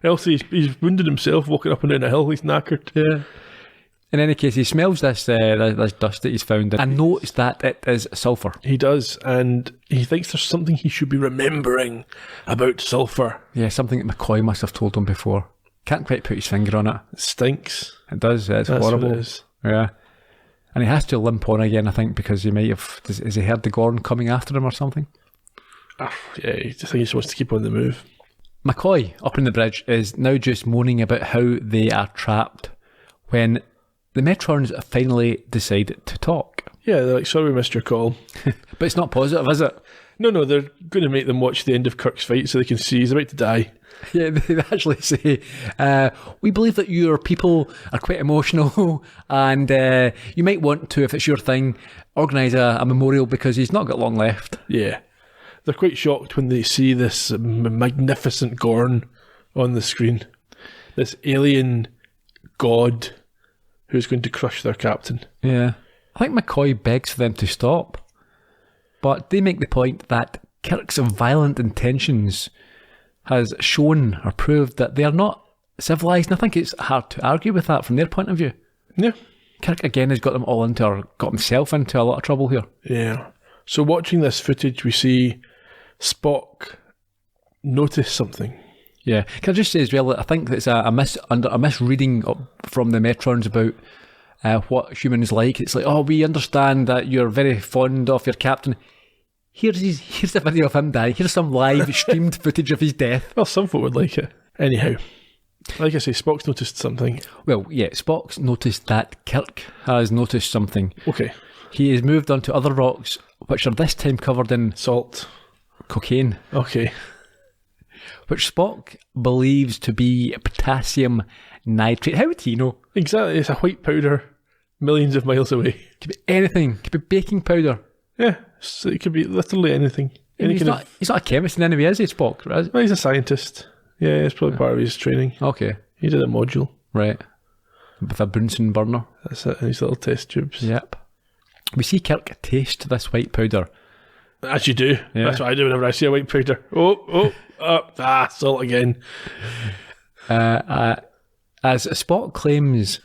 Else he's wounded himself walking up and down a hill, he's knackered. Yeah. In any case, he smells this dust that he's found and notes that it is sulphur. He does, and he thinks there's something he should be remembering about sulphur. Yeah, something that McCoy must have told him before. Can't quite put his finger on it. It stinks. It does, it's That's horrible. What it is. Yeah. And he has to limp on again, I think, because he might have... Has he heard the Gorn coming after him or something? Yeah, I think he just wants to keep on the move. McCoy, up in the bridge, is now just moaning about how they are trapped when the Metrons finally decide to talk. Yeah, they're like, sorry we missed your call. But it's not positive, is it? No, they're going to make them watch the end of Kirk's fight so they can see he's about to die. Yeah, they actually say, we believe that your people are quite emotional and you might want to, if it's your thing, organise a memorial because he's not got long left. Yeah. They're quite shocked when they see this magnificent Gorn on the screen. This alien god who's going to crush their captain. Yeah. I think McCoy begs for them to stop. But they make the point that Kirk's violent intentions has shown or proved that they are not civilised. And I think it's hard to argue with that from their point of view. Yeah. Kirk again has got them all into, or got himself into a lot of trouble here. Yeah. So watching this footage, we see Spock notice something. Yeah. Can I just say as well that I think it's a misreading from the Metrons about what humans like. It's like, oh, we understand that you're very fond of your captain. Here's a video of him dying. Here's some live streamed footage of his death. Well, some folk would like it. Anyhow, like I say, Spock's noticed something. Well, yeah, Spock's noticed that Kirk has noticed something. Okay. He has moved on to other rocks, which are this time covered in salt. Cocaine. Okay. Which Spock believes to be potassium nitrate. How would he know? Exactly, it's a white powder millions of miles away. Could be anything. Could be baking powder. Yeah, so it could be literally anything. He's not a chemist in any way, is he, Spock? Right? Well, he's a scientist. Yeah, it's probably part of his training. Okay. He did a module. Right. With a Bunsen burner. That's it, and his little test tubes. Yep. We see Kirk taste this white powder. As you do. Yeah. That's what I do whenever I see a white powder. Oh. Salt again. As Spock claims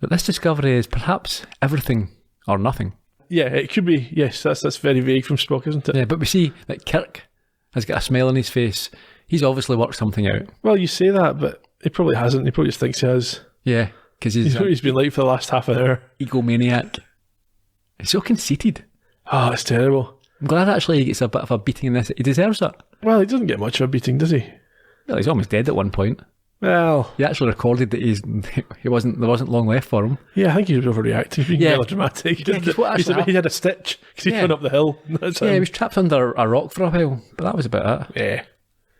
that this discovery is perhaps everything or nothing. Yeah, it could be. Yes, that's very vague from Spock, isn't it? Yeah, but we see that Kirk has got a smile on his face. He's obviously worked something out. Well, you say that, but he probably hasn't. He probably just thinks he has. Yeah, because He's been late for the last half an hour. Egomaniac. He's so conceited. Oh, it's terrible. I'm glad actually he gets a bit of a beating in this. He deserves it. Well, he doesn't get much of a beating, does he? Well, he's almost dead at one point. Well, He actually recorded that there wasn't long left for him. yeah, I think he was overreacting. He's being Yeah. melodramatic. Yeah, 'cause what actually he had a stitch because he'd Yeah. run up the hill. That's Yeah, he him. was trapped under a rock for a while, but that was about it. Yeah.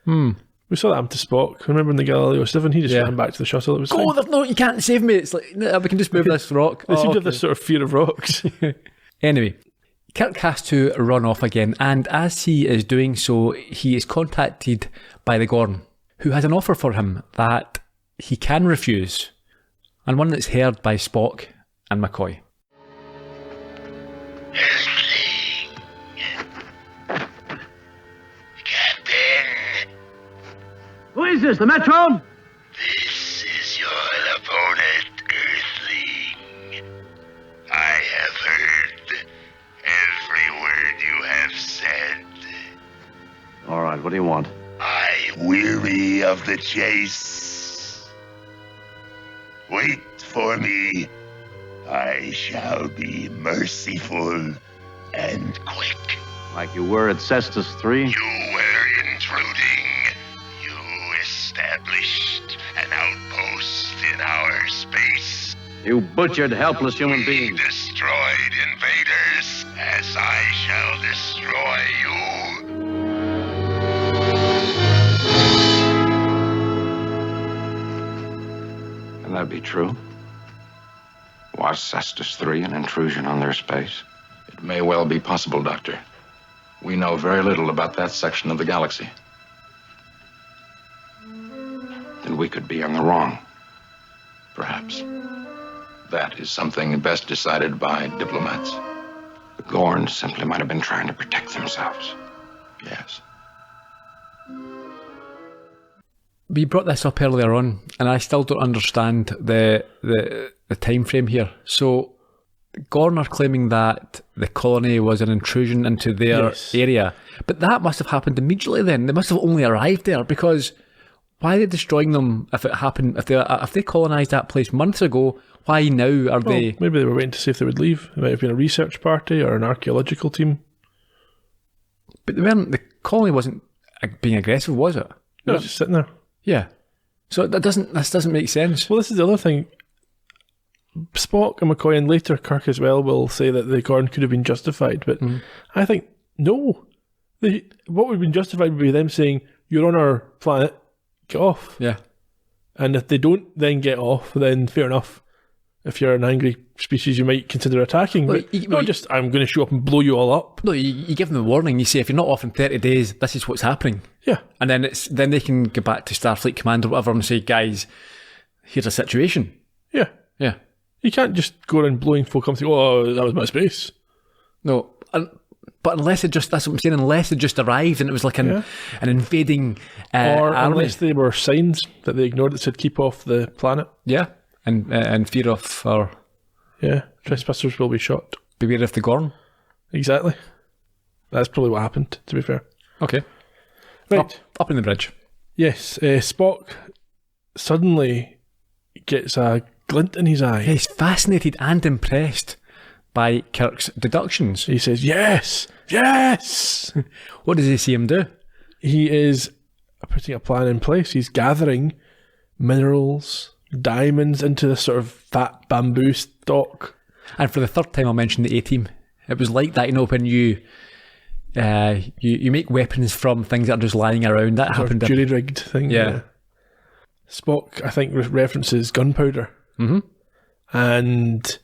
Hmm. We saw that happen to Spock. Remember in the Galileo 7? He just Yeah. ran back to the shuttle. It was Oh, fine. there's no, you can't save me. It's like, no, we can just move this rock. They seem to have okay. this sort of fear of rocks. Anyway, Kirk has to run off again, and as he is doing so, he is contacted by the Gorn, who has an offer for him that he can refuse, and one that's heard by Spock and McCoy. Captain, Who is this, the Metro? this is your opponent, Earthling. I have heard every word you have said. All right, what do you want? I weary of the chase. Wait for me. I shall be merciful and quick. Like you were at Cestus 3? You were intruding. You established an outpost in our space. You butchered helpless human We beings. destroyed invaders, as I shall destroy you. Can that be true? Was Cestus 3 an intrusion on their space? It may well be possible, Doctor. We know very little about that section of the galaxy. Then we could be on the wrong. Perhaps. That is something best decided by diplomats. The Gorns simply might have been trying to protect themselves. Yes. We brought this up earlier on, and I still don't understand the time frame here. So, Gorn are claiming that the colony was an intrusion into their Yes. area, but that must have happened immediately. Then they must have only arrived there, because why are they destroying them if it happened? If they colonised that place months ago, why now are Well, they? maybe they were waiting to see if they would leave. It might have been a research party or an archaeological team. But they weren't. The colony wasn't being aggressive, was it? No, it's just sitting there. Yeah. So this doesn't make sense. Well, this is the other thing. Spock and McCoy, and later Kirk as well, will say that the Gorn could have been justified, but I think no. What would have been justified would be them saying, "You're on our planet, get off." Yeah. And if they don't then get off, then fair enough. If you're an angry species, you might consider attacking. Well, But not just, I'm going to show up and blow you all up. No, you give them the warning. You say, if you're not off in 30 days, this is what's happening. Yeah. And then they can go back to Starfleet Command or whatever and say, guys, here's a situation. Yeah. Yeah. You can't just go around blowing folk up and say, "Oh, that was my space." No. But unless that's what I'm saying, unless it just arrived and it was like an invading Or army. unless they were signs that they ignored that said, "Keep off the planet." Yeah. And fear of, or Yeah. Trespassers will be shot. beware of the Gorn. Exactly. That's probably what happened, to be fair. Okay. Right. Up in the bridge. Yes, Spock suddenly gets a glint in his eye. He's fascinated and impressed by Kirk's deductions. He says, "Yes! Yes!" What does he see him do? He is putting a plan in place. He's gathering minerals, diamonds into this sort of fat bamboo stalk. And for the third time, I'll mention the A-Team. It was like that, when you make weapons from things that are just lying around. That Sort of happened. jury-rigged thing. Yeah. Spock, I think, references gunpowder. Mm-hmm. And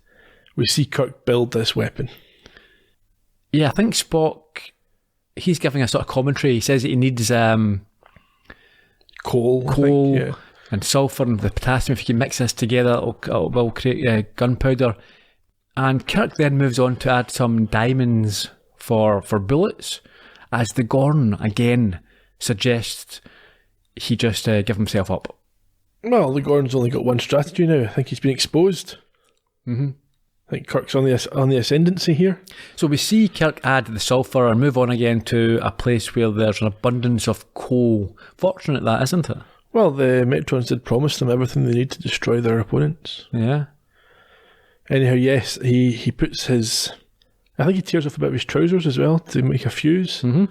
we see Kirk build this weapon. Yeah, I think Spock, he's giving a sort of commentary. He says that he needs Coal. I coal think, yeah. and sulphur and the potassium. If you can mix this together, it will create gunpowder. And Kirk then moves on to add some diamonds for bullets, as the Gorn again suggests he just give himself up. Well, the Gorn's only got one strategy now. I think he's been exposed. Mm-hmm. I think Kirk's on the ascendancy here. So we see Kirk add the sulphur and move on again to a place where there's an abundance of coal. Fortunate that, isn't it? Well, the Metrons did promise them everything they need to destroy their opponents. Yeah. Anyhow, yes, he puts his... I think he tears off a bit of his trousers as well to make a fuse. Mm-hmm.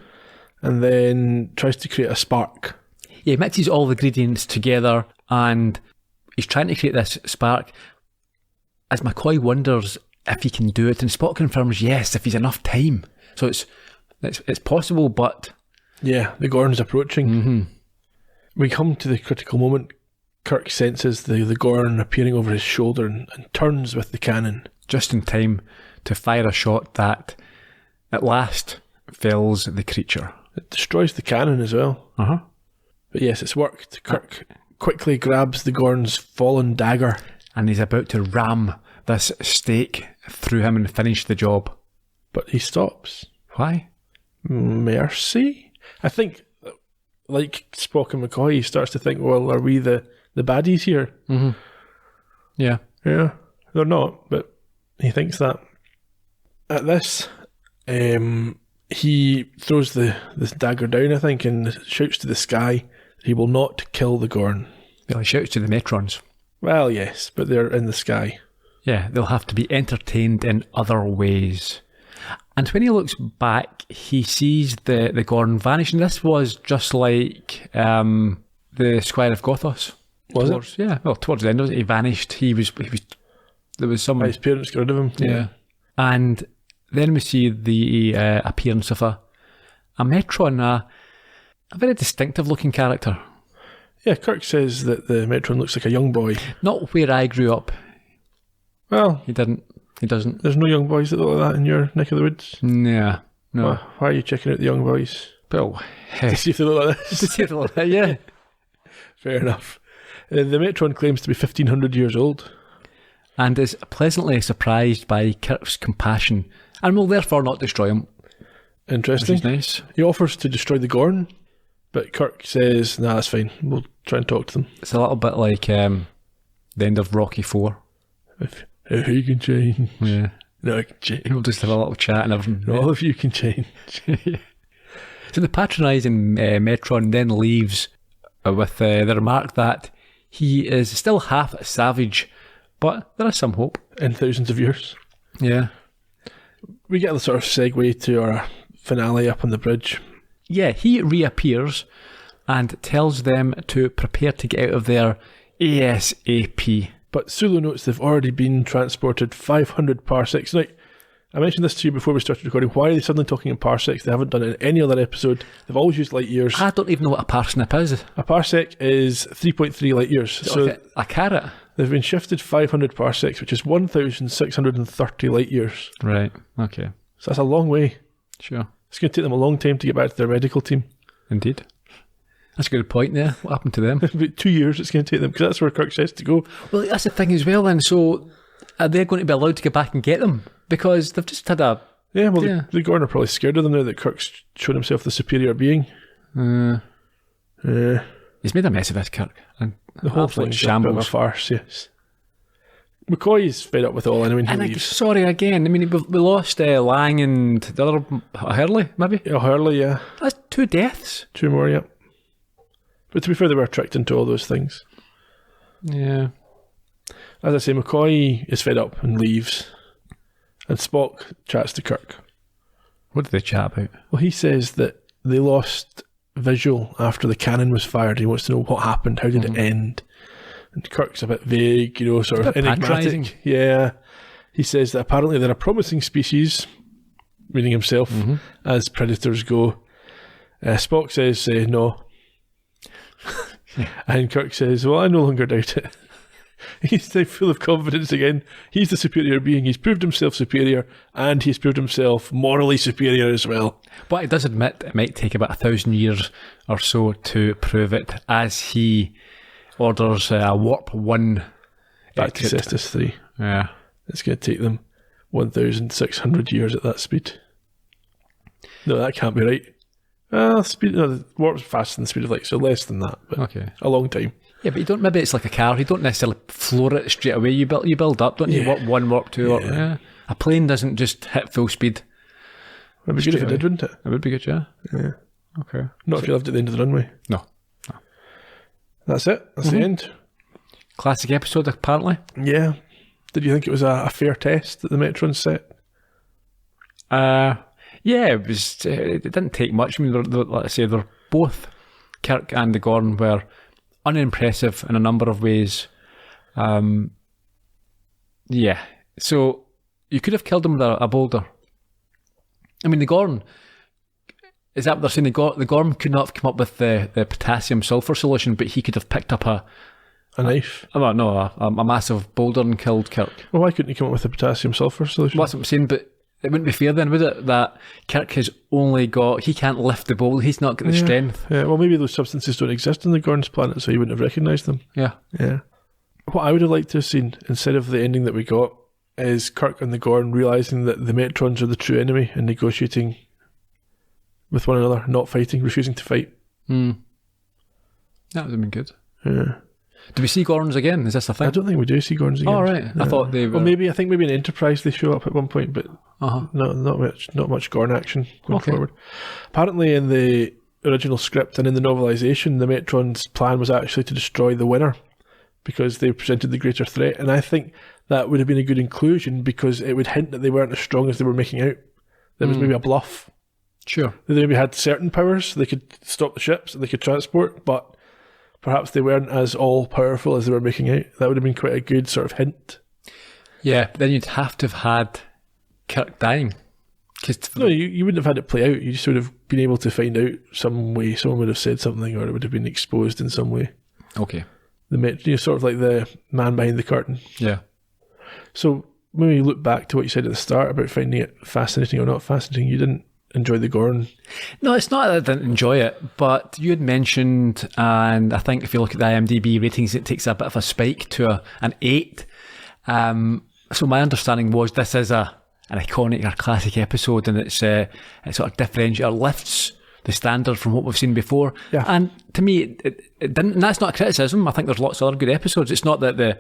And then tries to create a spark. He mixes all the ingredients together and he's trying to create this spark. As McCoy wonders if he can do it, and Spock confirms yes, if he's enough time. So it's possible, but... Yeah, the Gorn's approaching. Mm-hmm. We come to the critical moment. Kirk senses the Gorn appearing over his shoulder and turns with the cannon. Just in time to fire a shot that, at last, fells the creature. It destroys the cannon as well. Uh-huh. But yes, it's worked. Kirk quickly grabs the Gorn's fallen dagger. And he's about to ram this stake through him and finish the job. But he stops. Why? Mercy? I think, like Spock and McCoy, he starts to think, well, are we the baddies here? Mm-hmm. Yeah. Yeah. They're not, but he thinks that. At this, he throws this dagger down, I think, and shouts to the sky he will not kill the Gorn. Well, he shouts to the Metrons. Well, yes, but they're in the sky. Yeah, they'll have to be entertained in other ways. And when he looks back, he sees the Gorn vanish. And this was just like the Squire of Gothos. Was it? Yeah, well, towards the end of it, he vanished. He was there was someone... His parents got rid of him. Yeah. And then we see the appearance of a Metron, a very distinctive looking character. Yeah, Kirk says that the Metron looks like a young boy. Not where I grew up. Well, He doesn't. there's no young boys that look like that in your neck of the woods. Yeah, no. Why are you checking out the young boys? Well, To see if they look like this? to see if they look like- yeah. Fair enough. The Metron claims to be 1,500 years old. And is pleasantly surprised by Kirk's compassion and will therefore not destroy him. Interesting. Which is nice. He offers to destroy the Gorn, but Kirk says, nah, that's fine. We'll try and talk to them. It's a little bit like the end of Rocky 4. If he can change. Yeah. No, I can change. We'll just have a little chat and everything. All of you can change. So the patronising Metron then leaves with the remark that he is still half savage, but there is some hope. In thousands of years. Yeah. We get the sort of segue to our finale up on the bridge. Yeah, he reappears and tells them to prepare to get out of there ASAP. But Sulu notes they've already been transported 500 parsecs. Now, I mentioned this to you before we started recording. Why are they suddenly talking in parsecs? They haven't done it in any other episode. They've always used light years. I don't even know what a parsnip is. A parsec is 3.3 light years. So Like a carrot. they've been shifted 500 parsecs, which is 1,630 light years. Right, okay. So that's a long way. Sure. It's going to take them a long time to get back to their medical team. Indeed. That's a good point there. What happened to them? About 2 years it's going to take them, because that's where Kirk says to go. Well, that's the thing as well then. So are they going to be allowed to get back and get them? Because they've just had a... Yeah, well, Yeah. The Gorn are probably scared of them now that Kirk's shown himself the superior being. He's made a mess of this, Kirk. And The whole absolute thing's a bit of a shambles. farce, yes. McCoy's fed up with it all anyway, and he And leaves. sorry again. I mean, we lost Lang and the other Hurley, maybe. Yeah, Hurley, yeah. That's 2 deaths. 2 more, yeah. But to be fair, they were tricked into all those things. Yeah. As I say, McCoy is fed up and leaves. And Spock chats to Kirk. What did they chat about? Well, he says that they lost visual after the cannon was fired. He wants to know what happened. How did it end? And Kirk's a bit vague, sort of a bit patronising. enigmatic. Yeah. He says that apparently they're a promising species, meaning himself, as predators go. Spock says no. And Kirk says, well, I no longer doubt it. He's now full of confidence again. He's the superior being. He's proved himself superior, and he's proved himself morally superior as well. But he does admit it might take about 1,000 years or so to prove it, as he orders a warp 1 Back to exit. Cestus 3. Yeah. It's going to take them 1,600 years at that speed. No, that can't be right. The warp's faster than the speed of light, so less than that, but Okay. a long time. Yeah, but you don't. Maybe it's like a car. You don't necessarily floor it straight away. You build up, don't you? Yeah. Warp 1, warp 2, warp. Yeah. A plane doesn't just hit full speed. It'd be good if it did, wouldn't it? It would be good, yeah. Yeah. Okay. Not if you lived at the end of the runway. No. That's it. That's the end. Classic episode, apparently. Yeah. Did you think it was a fair test that the Metron set? Yeah, it was. It didn't take much. I mean, like I say, they're both, Kirk and the Gorn, were unimpressive in a number of ways. Yeah. So you could have killed them with a boulder. I mean, the Gorn. Is that what they're saying? The Gorn could not have come up with the potassium sulfur solution, but he could have picked up a knife? A massive boulder and killed Kirk. Well, why couldn't he come up with a potassium sulfur solution? Well, that's what I'm saying, but it wouldn't be fair then, would it? That Kirk has only got... He can't lift the boulder. He's not got the strength. Yeah, well, maybe those substances don't exist on the Gorn's planet, so he wouldn't have recognised them. Yeah. Yeah. What I would have liked to have seen, instead of the ending that we got, is Kirk and the Gorn realising that the Metrons are the true enemy and negotiating with one another, not fighting, refusing to fight. That would have been good. Yeah. Do we see Gorns again? Is this a thing? I don't think we do see Gorns again. Oh, right. I thought they were... Well, I think maybe in Enterprise they show up at one point, but not much Gorn action going forward. Apparently in the original script and in the novelisation, the Metron's plan was actually to destroy the winner because they presented the greater threat, and I think that would have been a good inclusion because it would hint that they weren't as strong as they were making out. There was maybe a bluff. Sure. They maybe had certain powers, they could stop the ships, and they could transport, but perhaps they weren't as all-powerful as they were making out. That would have been quite a good sort of hint. Yeah, but then you'd have to have had Kirk dying. No, you wouldn't have had it play out. You just would have been able to find out some way. Someone would have said something, or it would have been exposed in some way. Okay. Sort of like the man behind the curtain. Yeah. So when you look back to what you said at the start about finding it fascinating or not fascinating, you didn't enjoy the Gorn. No, it's not that I didn't enjoy it, but you had mentioned, and I think if you look at the IMDb ratings, it takes a bit of a spike to an 8. So my understanding was this is an iconic or classic episode, and it sort of differentiates or lifts the standard from what we've seen before. Yeah. And to me, it didn't. And that's not a criticism. I think there's lots of other good episodes. It's not that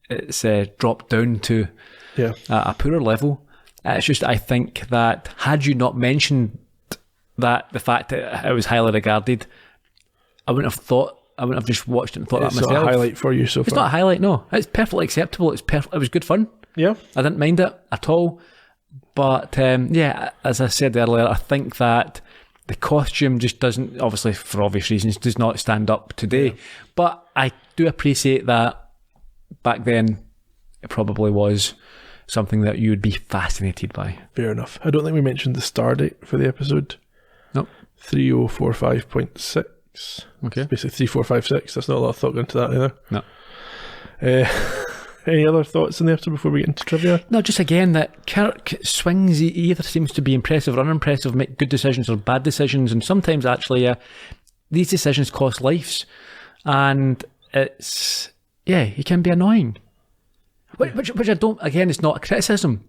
it's dropped down to a poorer level. It's just, I think that had you not mentioned that the fact that it was highly regarded, I wouldn't have just watched it and thought that myself. It's not a highlight for you so far. It's not a highlight, no. It's perfectly acceptable. It was good fun. Yeah. I didn't mind it at all. But, as I said earlier, I think that the costume just doesn't, obviously for obvious reasons, does not stand up today. Yeah. But I do appreciate that back then it probably was something that you would be fascinated by. Fair enough. I don't think we mentioned the star date for the episode. Nope. 3045.6. Okay. It's basically 3456. There's not a lot of thought into that either. No. Any other thoughts on the episode before we get into trivia? No, just again that Kirk swings. He either seems to be impressive or unimpressive, make good decisions or bad decisions, and sometimes actually these decisions cost lives, and he can be annoying. Which I don't. Again, it's not a criticism.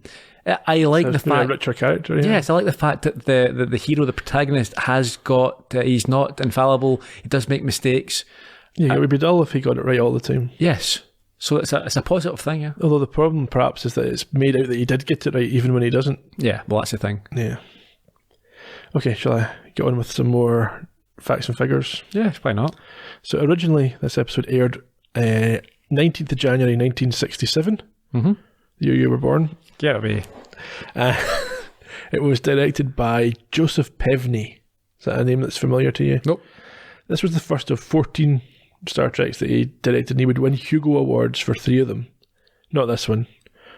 I like the fact a richer character. Yeah. Yes, I like the fact that the hero, the protagonist, has got. He's not infallible. He does make mistakes. Yeah, it would be dull if he got it right all the time. Yes, so it's a positive thing. Yeah. Although the problem perhaps is that it's made out that he did get it right even when he doesn't. Yeah, well that's the thing. Yeah. Okay, shall I get on with some more facts and figures? Yeah, why not? So originally this episode aired 19th of January 1967, the year you were born. Get away. It was directed by Joseph Pevney. Is that a name that's familiar to you? Nope. This was the first of 14 Star Treks that he directed, and he would win Hugo Awards for 3 of them. Not this one,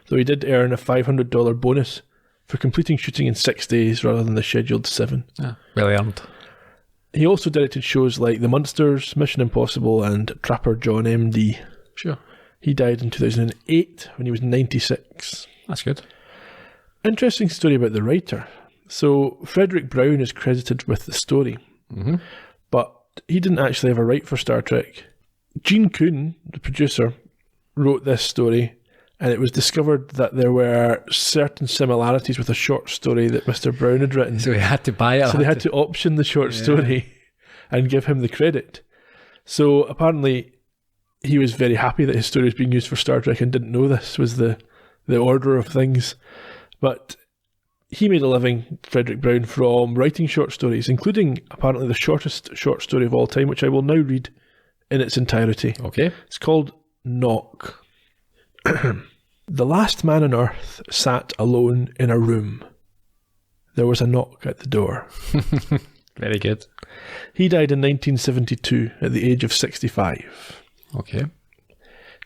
though he did earn a $500 bonus for completing shooting in 6 days rather than the scheduled 7. Well earned. He also directed shows like The Munsters, Mission Impossible, and Trapper John M.D. Sure. He died in 2008 when he was 96. That's good. Interesting story about the writer. So Frederick Brown is credited with the story, but he didn't actually ever write for Star Trek. Gene Kuhn, the producer, wrote this story, and it was discovered that there were certain similarities with a short story that Mr. Brown had written. So he had to buy it. So they had to option the short story and give him the credit. So apparently he was very happy that his story was being used for Star Trek and didn't know this was the order of things. But he made a living, Frederick Brown, from writing short stories, including apparently the shortest short story of all time, which I will now read in its entirety. Okay. It's called Knock. The last man on earth sat alone in a room. There was a knock at the door. Very good. He died in 1972 at the age of 65. Okay.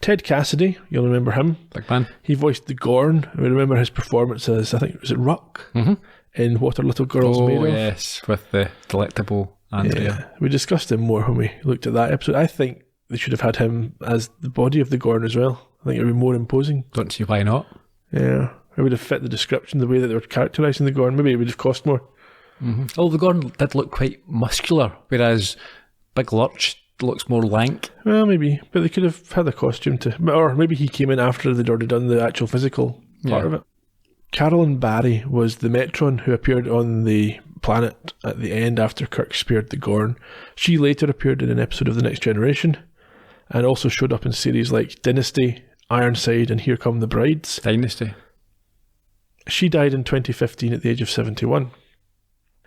Ted Cassidy, you'll remember him. Big man. He voiced the Gorn. We remember his performance as, I think, was it Ruck? Mm-hmm. In What Are Little Girls Made Of? Oh, yes, with the delectable Andrea. Yeah, we discussed him more when we looked at that episode. I think they should have had him as the body of the Gorn as well. I think it would be more imposing. Don't see why not. Yeah, it would have fit the description, the way that they were characterising the Gorn. Maybe it would have cost more. Mm-hmm. Oh, the Gorn did look quite muscular, whereas Big Lurch looks more lank. Well, maybe, but they could have had a costume to, or maybe he came in after they'd already done the actual physical part of it. Carolyn Barry was the Metron who appeared on the planet at the end after Kirk speared the Gorn. She later appeared in an episode of The Next Generation and also showed up in series like Dynasty, Ironside, and Here Come the Brides. Dynasty. She died in 2015 at the age of 71.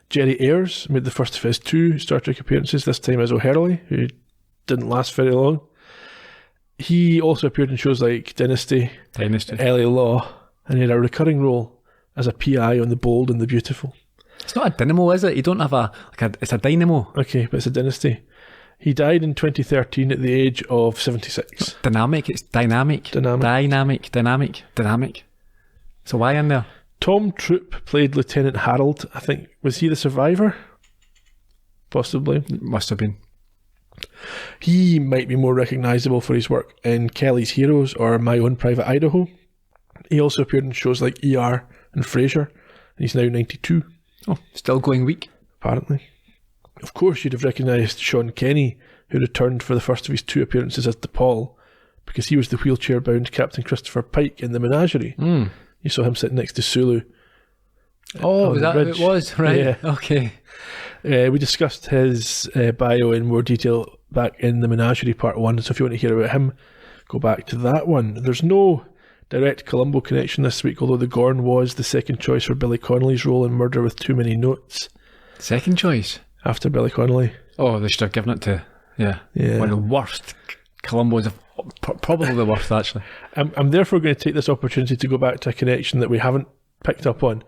Gerry Ayres made the first of his 2 Star Trek appearances, this time as O'Hurley, who didn't last very long. He also appeared in shows like Dynasty, LA Law, and he had a recurring role as a PI on The Bold and the Beautiful. It's not a dynamo, is it? You don't have it's a dynamo. Okay, but it's a Dynasty. He died in 2013 at the age of 76. Dynamic, it's dynamic. Dynamic. So why in there? Tom Troop played Lieutenant Harold. I think, was he the survivor? Possibly. Must have been. He might be more recognisable for his work in Kelly's Heroes or My Own Private Idaho. He also appeared in shows like ER and Frasier, and he's now 92. Oh, still going weak. Apparently. Of course, you'd have recognised Sean Kenny, who returned for the first of his 2 appearances as DePaul, because he was the wheelchair-bound Captain Christopher Pike in The Menagerie. Mm. You saw him sitting next to Sulu. Oh, was that who it was? Right. Yeah. Okay. We discussed his bio in more detail back in The Menagerie Part 1, so if you want to hear about him, go back to that one. There's no direct Columbo connection this week, although the Gorn was the second choice for Billy Connolly's role in Murder with Too Many Notes. Second choice? After Billy Connolly. Oh, they should have given it to, one of the worst Columbos, probably the worst, actually. I'm therefore going to take this opportunity to go back to a connection that we haven't picked up on.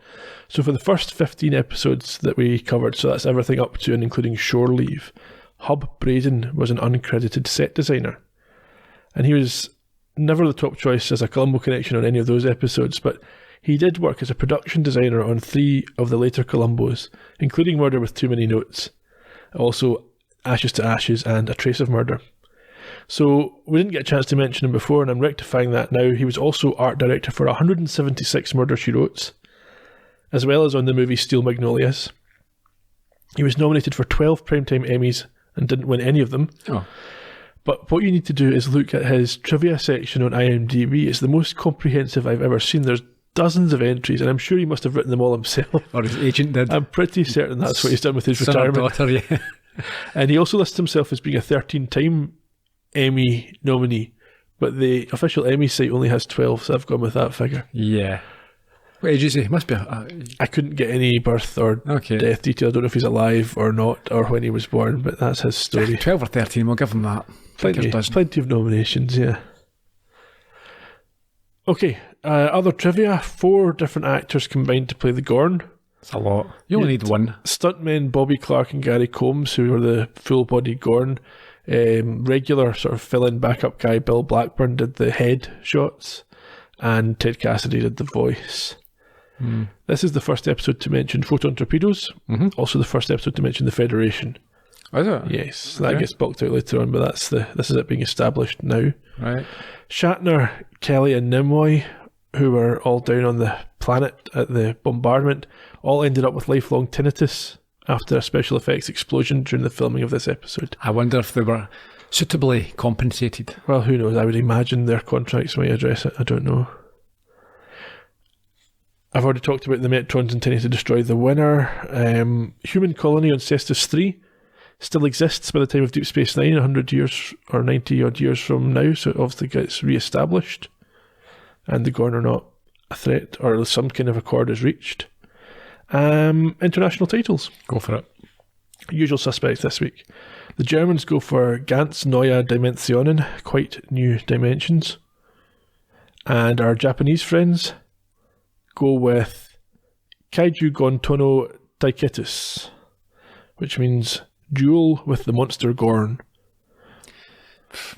So for the first 15 episodes that we covered, so that's everything up to and including Shore Leave, Hub Braden was an uncredited set designer. And he was never the top choice as a Columbo connection on any of those episodes, but he did work as a production designer on 3 of the later Columbos, including Murder with Too Many Notes, also Ashes to Ashes and A Trace of Murder. So we didn't get a chance to mention him before, and I'm rectifying that now. He was also art director for 176 Murder, She Wrote, as well as on the movie Steel Magnolias. He was nominated for 12 Primetime Emmys and didn't win any of them. Oh. But what you need to do is look at his trivia section on IMDb. It's the most comprehensive I've ever seen. There's dozens of entries, and I'm sure he must have written them all himself. Or his agent did. I'm pretty certain that's what he's done with his Son retirement. Or daughter, yeah. And he also lists himself as being a 13-time Emmy nominee, but the official Emmy site only has 12, so I've gone with that figure. Yeah. What age is he? Must be I couldn't get any birth or death detail. I don't know if he's alive or not, or when he was born, but that's his story. 12 or 13, we'll give him that. Plenty of nominations, yeah. Okay, other trivia. 4 different actors combined to play the Gorn. That's a lot. You only need one. Stuntmen Bobby Clark and Gary Combs, who were the full-body Gorn. Regular sort of fill-in backup guy Bill Blackburn did the head shots, and Ted Cassidy did the voice. This is the first episode to mention photon torpedoes, also the first episode to mention the Federation. Is it? Yes, that gets bulked out later on, but this is it being established now. Right. Shatner, Kelly and Nimoy, who were all down on the planet at the bombardment, all ended up with lifelong tinnitus after a special effects explosion during the filming of this episode. I wonder if they were suitably compensated. Well, who knows? I would imagine their contracts might address it. I don't know. I've already talked about the Metrons intending to destroy the winner. Human colony on Cestus 3 still exists by the time of Deep Space Nine, 100 years or 90 odd years from now, so it obviously gets re-established. And the Gorn are not a threat, or some kind of accord is reached. International titles. Go for it. Usual suspects this week. The Germans go for Ganz Neue Dimensionen, quite new dimensions. And our Japanese friends go with Kaiju Gontono Taiketus, which means duel with the monster Gorn.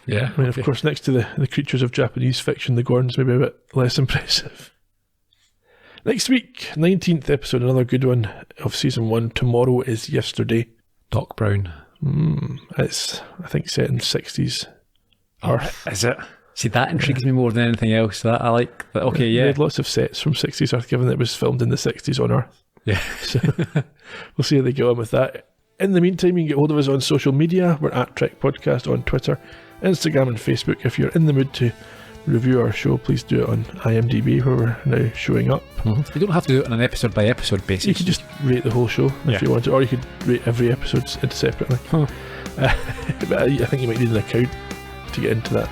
Yeah. I mean, of course, next to the creatures of Japanese fiction, the Gorn's maybe a bit less impressive. Next week, 19th episode, another good one of season 1. Tomorrow is Yesterday. Doc Brown. It's, I think, set in 60s Earth. Is it? See, that intrigues me more than anything else. That I like. That, okay, yeah. They had lots of sets from 60s Earth, given that it was filmed in the 60s on Earth. Yeah. So we'll see how they get on with that. In the meantime, you can get hold of us on social media. We're at Trek Podcast on Twitter, Instagram and Facebook. If you're in the mood to review our show, please do it on IMDb, where we're now showing up. You don't have to do it on an episode by episode basis. You could just rate the whole show if you want to, or you could rate every episode separately. But I think you might need an account to get into that.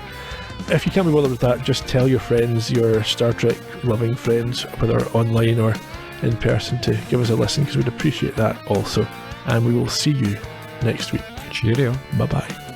If you can't be bothered with that, just tell your friends, your Star Trek loving friends, whether online or in person, to give us a listen, because we'd appreciate that also. And we will see you next week. Cheerio. Bye bye.